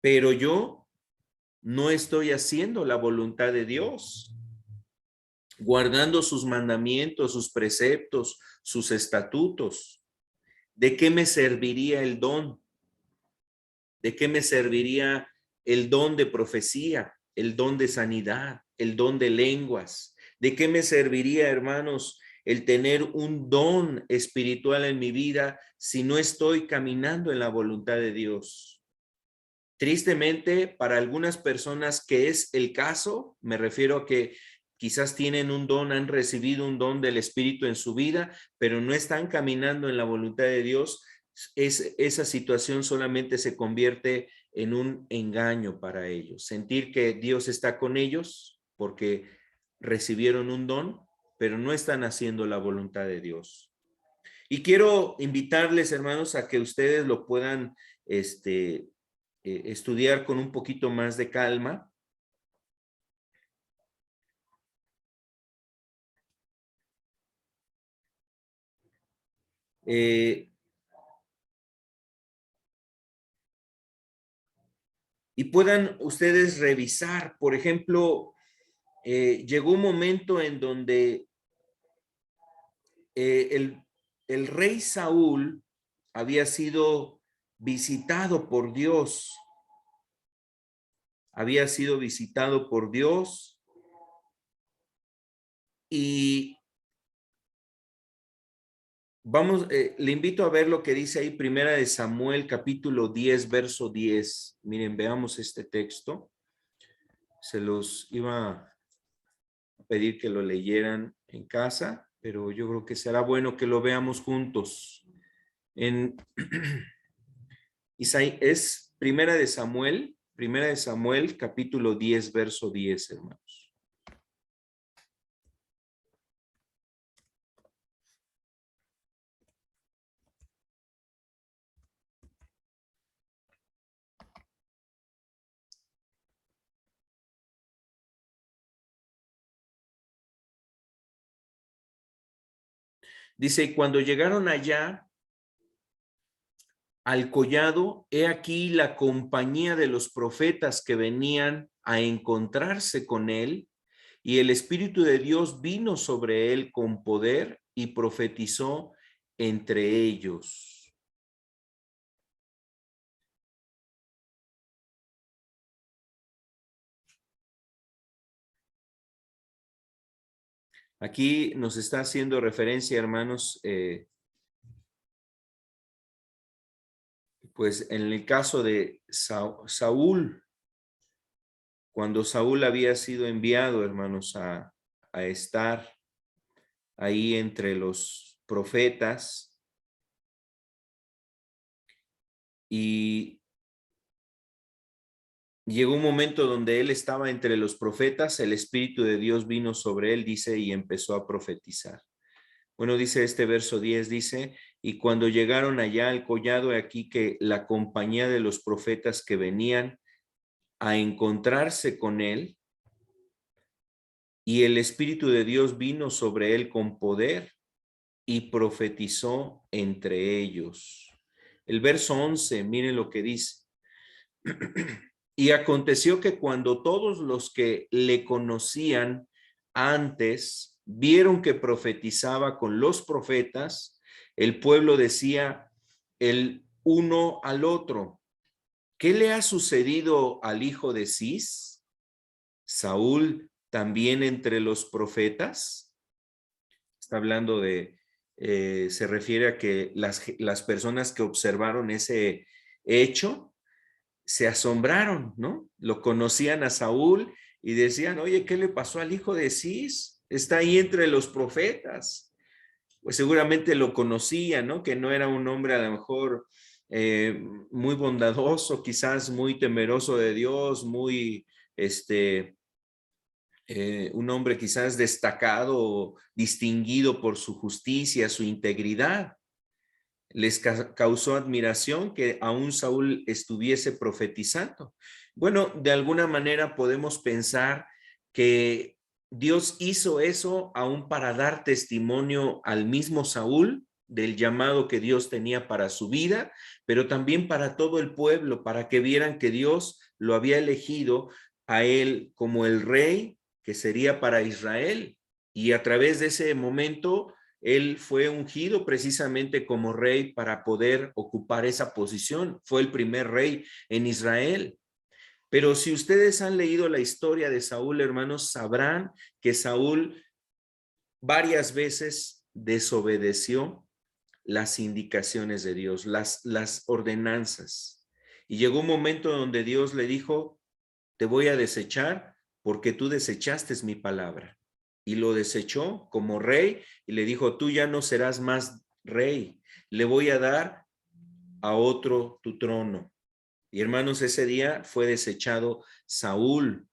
pero yo no estoy haciendo la voluntad de Dios, guardando sus mandamientos, sus preceptos, sus estatutos. ¿De qué me serviría el don? ¿De qué me serviría el don de profecía, el don de sanidad, el don de lenguas? ¿De qué me serviría, hermanos, el tener un don espiritual en mi vida si no estoy caminando en la voluntad de Dios? Tristemente, para algunas personas que es el caso, me refiero a que quizás tienen un don, han recibido un don del Espíritu en su vida, pero no están caminando en la voluntad de Dios. Esa situación solamente se convierte en un engaño para ellos. Sentir que Dios está con ellos porque recibieron un don, pero no están haciendo la voluntad de Dios. Y quiero invitarles, hermanos, a que ustedes lo puedan estudiar con un poquito más de calma. Y puedan ustedes revisar, por ejemplo, llegó un momento en donde el rey Saúl había sido visitado por Dios. Había sido visitado por Dios Y vamos, le invito a ver lo que dice ahí, Primera de Samuel, capítulo 10, verso 10. Miren, veamos este texto. Se los iba a pedir que lo leyeran en casa, pero yo creo que será bueno que lo veamos juntos. En es Primera de Samuel, capítulo 10, verso 10, hermanos. Dice, y cuando llegaron allá al collado, he aquí la compañía de los profetas que venían a encontrarse con él, y el Espíritu de Dios vino sobre él con poder y profetizó entre ellos. Aquí nos está haciendo referencia, hermanos, pues en el caso de Saúl, cuando Saúl había sido enviado, hermanos, a estar ahí entre los profetas, y llegó un momento donde él estaba entre los profetas, el Espíritu de Dios vino sobre él, dice, y empezó a profetizar. Bueno, dice este verso 10, dice, y cuando llegaron allá al collado, aquí que la compañía de los profetas que venían a encontrarse con él, y el Espíritu de Dios vino sobre él con poder y profetizó entre ellos. El verso 11, miren lo que dice. Y aconteció que cuando todos los que le conocían antes vieron que profetizaba con los profetas, el pueblo decía el uno al otro, ¿qué le ha sucedido al hijo de Cis? ¿Saúl también entre los profetas? Está hablando de, se refiere a que las personas que observaron ese hecho se asombraron, ¿no? Lo conocían a Saúl y decían, oye, ¿qué le pasó al hijo de Cis? Está ahí entre los profetas. Pues seguramente lo conocían, ¿no? Que no era un hombre a lo mejor muy bondadoso, quizás muy temeroso de Dios, muy, un hombre quizás destacado, distinguido por su justicia, su integridad. Les causó admiración que aún Saúl estuviese profetizando. Bueno, de alguna manera podemos pensar que Dios hizo eso aún para dar testimonio al mismo Saúl del llamado que Dios tenía para su vida, pero también para todo el pueblo, para que vieran que Dios lo había elegido a él como el rey que sería para Israel. Y a través de ese momento él fue ungido precisamente como rey para poder ocupar esa posición. Fue el primer rey en Israel. Pero si ustedes han leído la historia de Saúl, hermanos, sabrán que Saúl varias veces desobedeció las indicaciones de Dios, las ordenanzas. Y llegó un momento donde Dios le dijo, te voy a desechar porque tú desechaste mi palabra. Y lo desechó como rey y le dijo, tú ya no serás más rey, le voy a dar a otro tu trono. Y hermanos, ese día fue desechado Saúl.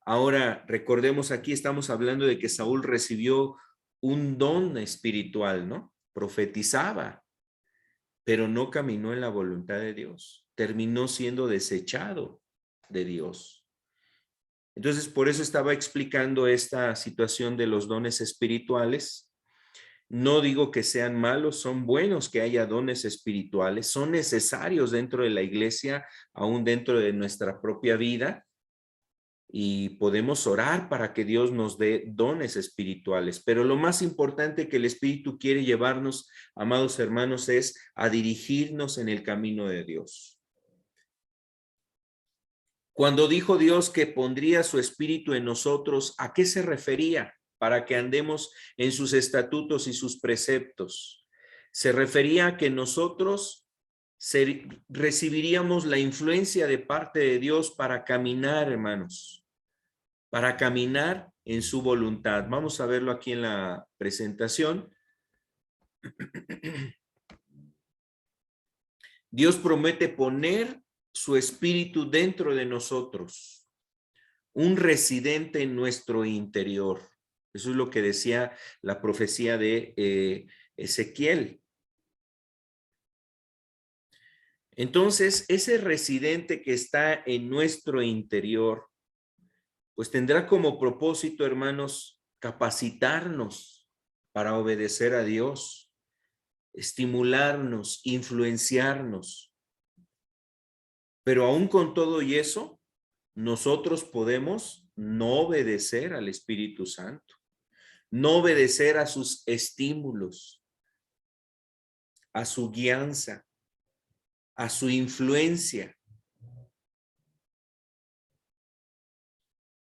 Ahora, recordemos, aquí estamos hablando de que Saúl recibió un don espiritual, ¿no? Profetizaba, pero no caminó en la voluntad de Dios. Terminó siendo desechado de Dios. Entonces, por eso estaba explicando esta situación de los dones espirituales. No digo que sean malos, son buenos que haya dones espirituales, son necesarios dentro de la iglesia, aún dentro de nuestra propia vida, y podemos orar para que Dios nos dé dones espirituales. Pero lo más importante que el Espíritu quiere llevarnos, amados hermanos, es a dirigirnos en el camino de Dios. Cuando dijo Dios que pondría su espíritu en nosotros, ¿a qué se refería? para que andemos en sus estatutos y sus preceptos. Se refería a que nosotros recibiríamos la influencia de parte de Dios para caminar, hermanos, para caminar en su voluntad. Vamos a verlo aquí en la presentación. Dios promete poner su espíritu dentro de nosotros, un residente en nuestro interior. Eso es lo que decía la profecía de Ezequiel. Entonces, ese residente que está en nuestro interior, pues tendrá como propósito, hermanos, capacitarnos para obedecer a Dios, estimularnos, influenciarnos. Pero aún con todo y eso, nosotros podemos no obedecer al Espíritu Santo, no obedecer a sus estímulos, a su guianza, a su influencia,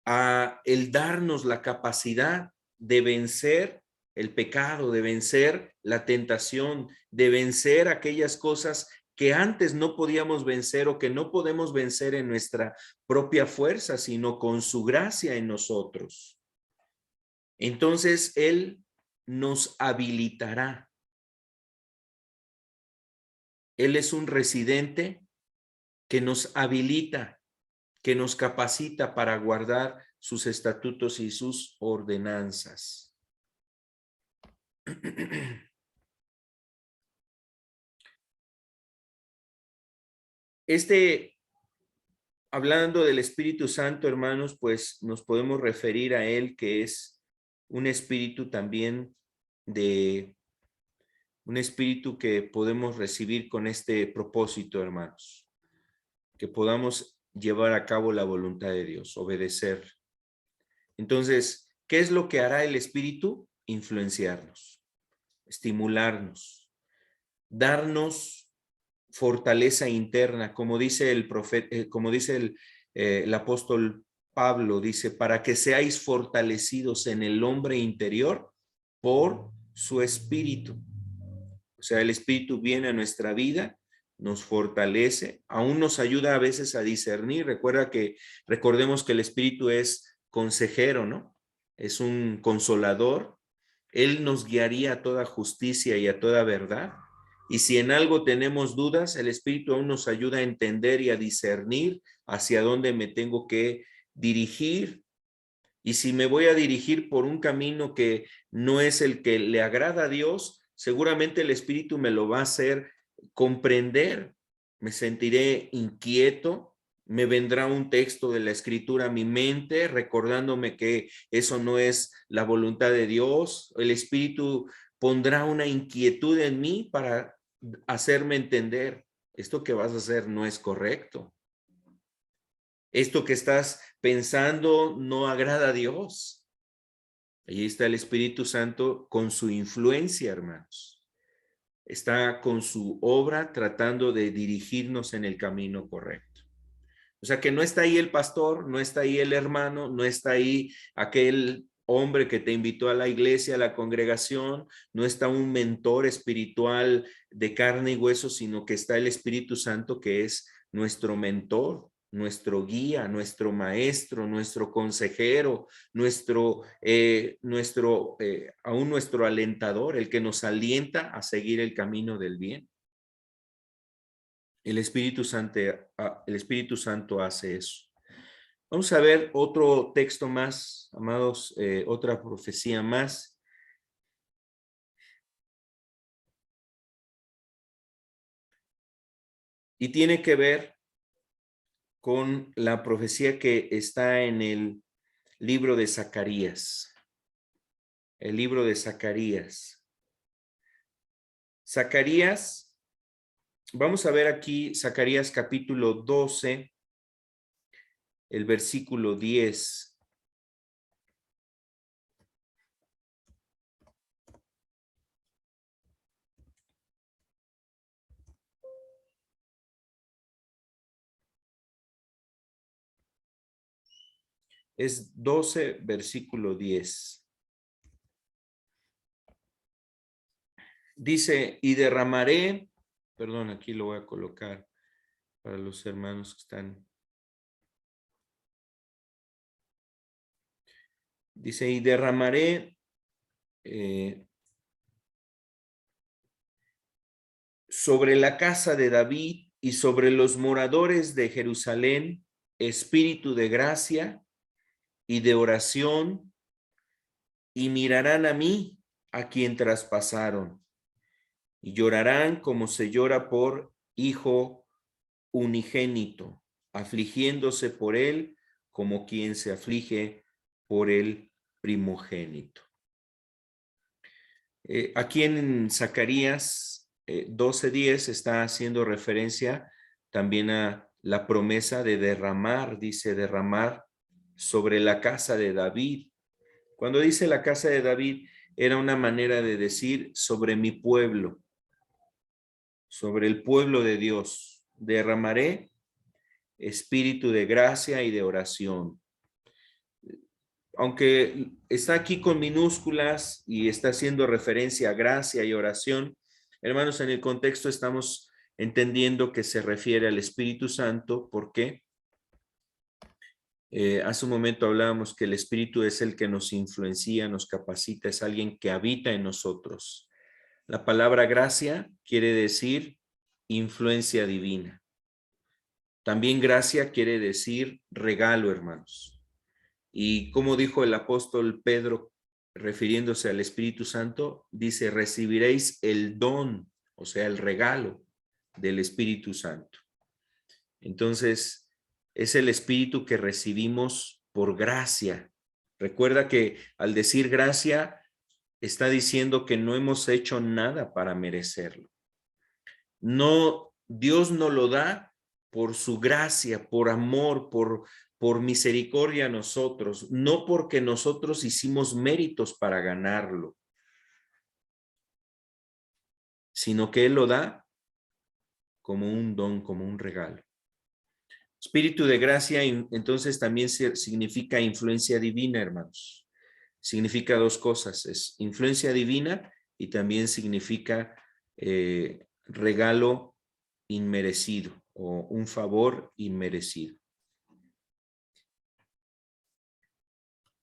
a el darnos la capacidad de vencer el pecado, de vencer la tentación, de vencer aquellas cosas que antes no podíamos vencer o que no podemos vencer en nuestra propia fuerza, sino con su gracia en nosotros. Entonces, Él nos habilitará. Él es un residente que nos habilita, que nos capacita para guardar sus estatutos y sus ordenanzas. Hablando del Espíritu Santo, hermanos, pues nos podemos referir a él, que es un espíritu también un espíritu que podemos recibir con este propósito, hermanos, que podamos llevar a cabo la voluntad de Dios, obedecer. Entonces, ¿qué es lo que hará el espíritu? Influenciarnos, estimularnos, darnos fortaleza interna, como dice el profeta, como dice el apóstol Pablo, dice, para que seáis fortalecidos en el hombre interior por su espíritu. O sea, el espíritu viene a nuestra vida, nos fortalece, aún nos ayuda a veces a discernir. Recordemos que el espíritu es consejero, ¿no? Es un consolador. Él nos guiaría a toda justicia y a toda verdad. Y si en algo tenemos dudas, el espíritu aún nos ayuda a entender y a discernir hacia dónde me tengo que dirigir. Y si me voy a dirigir por un camino que no es el que le agrada a Dios, seguramente el Espíritu me lo va a hacer comprender. Me sentiré inquieto, me vendrá un texto de la Escritura a mi mente, recordándome que eso no es la voluntad de Dios. El Espíritu pondrá una inquietud en mí para hacerme entender, esto que vas a hacer no es correcto. Esto que estás pensando no agrada a Dios. Allí está el Espíritu Santo con su influencia, hermanos. Está con su obra tratando de dirigirnos en el camino correcto. O sea que no está ahí el pastor, no está ahí el hermano, no está ahí aquel hombre que te invitó a la iglesia, a la congregación, no está un mentor espiritual de carne y hueso, sino que está el Espíritu Santo, que es nuestro mentor, nuestro guía, nuestro maestro, nuestro consejero, aún nuestro alentador, el que nos alienta a seguir el camino del bien. El Espíritu Santo hace eso. Vamos a ver otro texto más, amados, otra profecía más. Y tiene que ver con la profecía que está en el libro de Zacarías. El libro de Zacarías. Zacarías, vamos a ver aquí Zacarías capítulo 12, el versículo 10. Es 12, versículo 10. Dice, y derramaré, perdón, aquí lo voy a colocar para los hermanos que están. Dice, y derramaré sobre la casa de David y sobre los moradores de Jerusalén espíritu de gracia y de oración, y mirarán a mí, a quien traspasaron, y llorarán como se llora por hijo unigénito, afligiéndose por él como quien se aflige por el primogénito. Aquí en Zacarías 12:10 está haciendo referencia también a la promesa de derramar, dice derramar sobre la casa de David. Cuando dice la casa de David, era una manera de decir sobre mi pueblo, sobre el pueblo de Dios. Derramaré espíritu de gracia y de oración. Aunque está aquí con minúsculas y está haciendo referencia a gracia y oración, hermanos, en el contexto estamos entendiendo que se refiere al Espíritu Santo. ¿Por qué? Hace un momento hablábamos que el Espíritu es el que nos influencia, nos capacita, es alguien que habita en nosotros. La palabra gracia quiere decir influencia divina. También gracia quiere decir regalo, hermanos. Y como dijo el apóstol Pedro, refiriéndose al Espíritu Santo, dice, recibiréis el don, o sea, el regalo del Espíritu Santo. Entonces, es el Espíritu que recibimos por gracia. Recuerda que al decir gracia, está diciendo que no hemos hecho nada para merecerlo. No, Dios nos lo da por su gracia, por amor, por misericordia a nosotros, no porque nosotros hicimos méritos para ganarlo, sino que Él lo da como un don, como un regalo. Espíritu de gracia, entonces también significa influencia divina, hermanos. Significa dos cosas, es influencia divina y también significa regalo inmerecido o un favor inmerecido.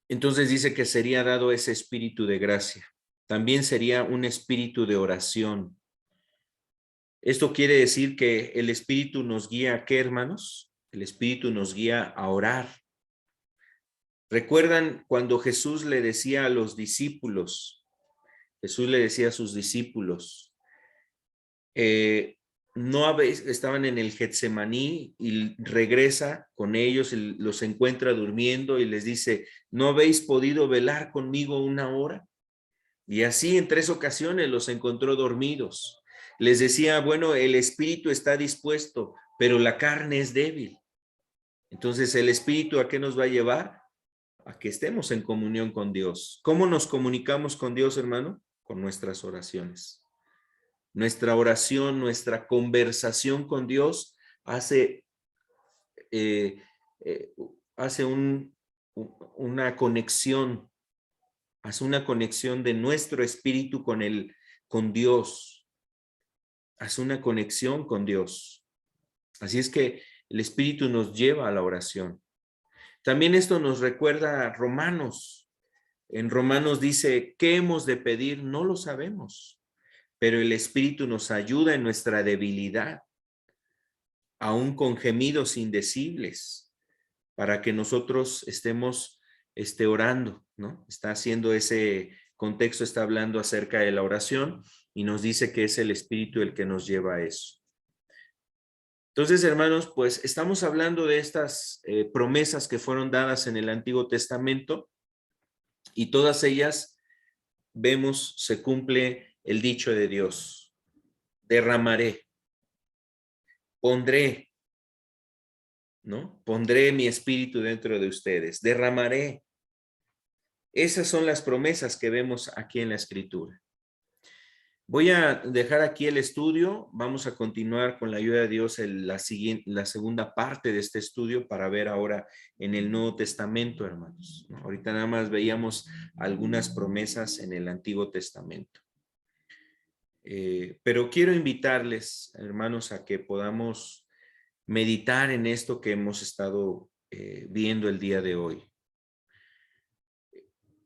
Entonces dice que sería dado ese espíritu de gracia. También sería un espíritu de oración. Esto quiere decir que el espíritu nos guía ¿a qué, hermanos? El espíritu nos guía a orar. ¿Recuerdan cuando Jesús le decía a los discípulos? Jesús le decía a sus discípulos, estaban en el Getsemaní y regresa con ellos, y los encuentra durmiendo y les dice, ¿no habéis podido velar conmigo una hora? Y así en 3 ocasiones los encontró dormidos. Les decía, bueno, el espíritu está dispuesto, pero la carne es débil. Entonces, ¿el espíritu a qué nos va a llevar? A que estemos en comunión con Dios. ¿Cómo nos comunicamos con Dios, hermano? Con nuestras oraciones. Nuestra oración, nuestra conversación con Dios hace, hace una conexión, hace una conexión de nuestro espíritu con Dios, hace una conexión con Dios. Así es que el espíritu nos lleva a la oración. También esto nos recuerda a Romanos. En Romanos dice, ¿qué hemos de pedir? No lo sabemos, pero el espíritu nos ayuda en nuestra debilidad, aún con gemidos indecibles, para que nosotros estemos orando, ¿no? Está haciendo ese contexto, está hablando acerca de la oración y nos dice que es el Espíritu el que nos lleva a eso. Entonces, hermanos, pues estamos hablando de estas promesas que fueron dadas en el Antiguo Testamento y todas ellas vemos se cumple el dicho de Dios: derramaré, pondré, ¿no? Pondré mi espíritu dentro de ustedes, derramaré. Esas son las promesas que vemos aquí en la Escritura. Voy a dejar aquí el estudio. Vamos a continuar con la ayuda de Dios en la segunda parte de este estudio para ver ahora en el Nuevo Testamento, hermanos. Ahorita nada más veíamos algunas promesas en el Antiguo Testamento. Pero quiero invitarles, hermanos, a que podamos meditar en esto que hemos estado viendo el día de hoy.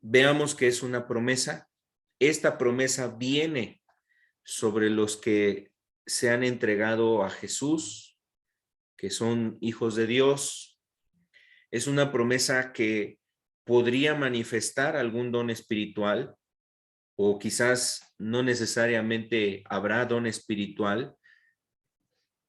Veamos que es una promesa. Esta promesa viene sobre los que se han entregado a Jesús, que son hijos de Dios. Es una promesa que podría manifestar algún don espiritual, o quizás no necesariamente habrá don espiritual.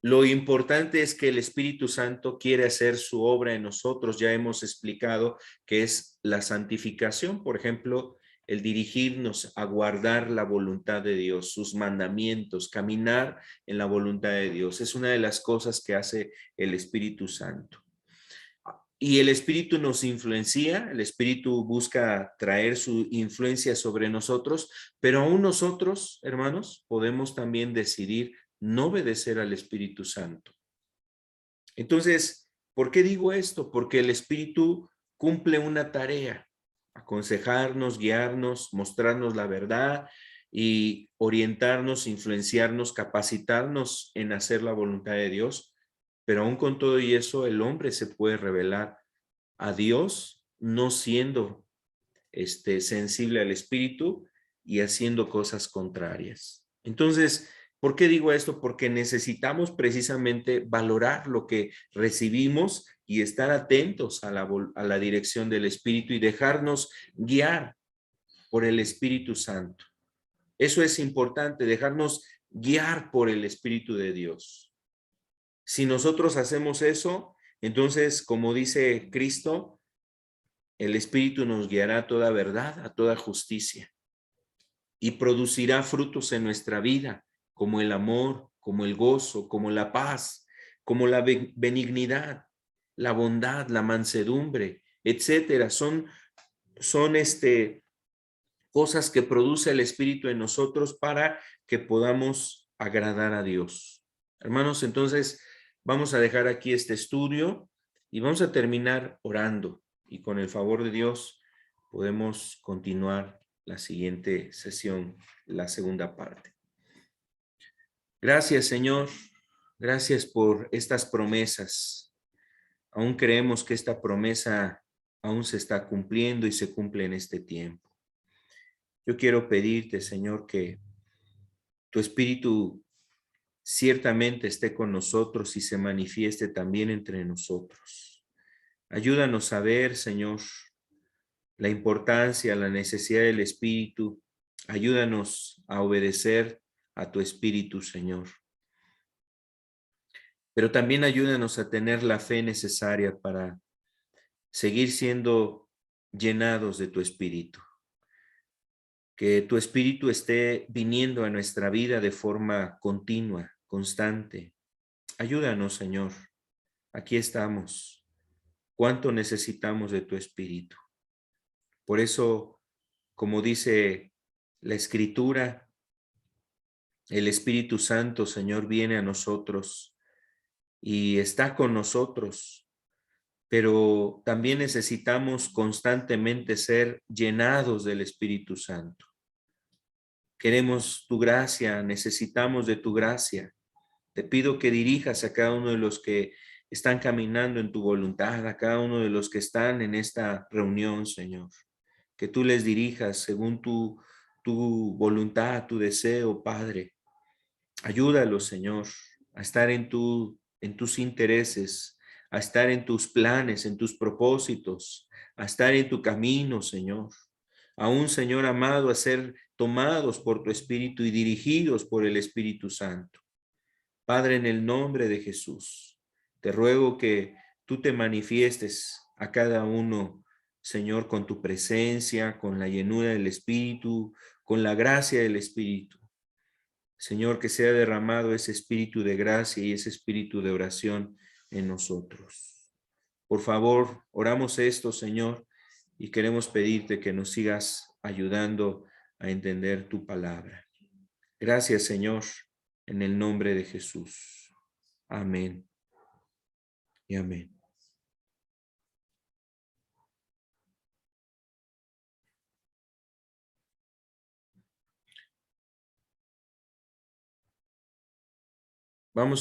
Lo importante es que el Espíritu Santo quiere hacer su obra en nosotros. Ya hemos explicado que es la santificación, por ejemplo, el dirigirnos a guardar la voluntad de Dios, sus mandamientos, caminar en la voluntad de Dios. Es una de las cosas que hace el Espíritu Santo. Y el Espíritu nos influencia, el Espíritu busca traer su influencia sobre nosotros, pero aún nosotros, hermanos, podemos también decidir no obedecer al Espíritu Santo. Entonces, ¿por qué digo esto? Porque el Espíritu cumple una tarea: aconsejarnos, guiarnos, mostrarnos la verdad y orientarnos, influenciarnos, capacitarnos en hacer la voluntad de Dios. Pero aún con todo y eso, el hombre se puede revelar a Dios no siendo sensible al Espíritu y haciendo cosas contrarias. Entonces, ¿por qué digo esto? Porque necesitamos precisamente valorar lo que recibimos y estar atentos a la dirección del Espíritu y dejarnos guiar por el Espíritu Santo. Eso es importante, dejarnos guiar por el Espíritu de Dios. Si nosotros hacemos eso, entonces, como dice Cristo, el Espíritu nos guiará a toda verdad, a toda justicia, y producirá frutos en nuestra vida, como el amor, como el gozo, como la paz, como la benignidad, la bondad, la mansedumbre, etcétera. Son cosas que produce el Espíritu en nosotros para que podamos agradar a Dios. Hermanos, entonces vamos a dejar aquí este estudio y vamos a terminar orando, y con el favor de Dios podemos continuar la siguiente sesión, la segunda parte. Gracias, Señor. Gracias por estas promesas. Aún creemos que esta promesa aún se está cumpliendo y se cumple en este tiempo. Yo quiero pedirte, Señor, que tu Espíritu ciertamente esté con nosotros y se manifieste también entre nosotros. Ayúdanos a ver, Señor, la importancia, la necesidad del Espíritu. Ayúdanos a obedecer a tu Espíritu, Señor. Pero también ayúdanos a tener la fe necesaria para seguir siendo llenados de tu Espíritu. Que tu Espíritu esté viniendo a nuestra vida de forma continua, constante. Ayúdanos, Señor. Aquí estamos. ¿Cuánto necesitamos de tu Espíritu? Por eso, como dice la Escritura, el Espíritu Santo, Señor, viene a nosotros y está con nosotros, pero también necesitamos constantemente ser llenados del Espíritu Santo. Queremos tu gracia, necesitamos de tu gracia. Te pido que dirijas a cada uno de los que están caminando en tu voluntad, a cada uno de los que están en esta reunión, Señor. Que tú les dirijas según tu voluntad, tu deseo, Padre. Ayúdalos, Señor, a estar en tus intereses, a estar en tus planes, en tus propósitos, a estar en tu camino, Señor. Aún, Señor amado, a ser tomados por tu Espíritu y dirigidos por el Espíritu Santo. Padre, en el nombre de Jesús, te ruego que tú te manifiestes a cada uno, Señor, con tu presencia, con la llenura del Espíritu, con la gracia del Espíritu. Señor, que sea derramado ese espíritu de gracia y ese espíritu de oración en nosotros. Por favor, oramos esto, Señor, y queremos pedirte que nos sigas ayudando a entender tu palabra. Gracias, Señor, en el nombre de Jesús. Amén y amén.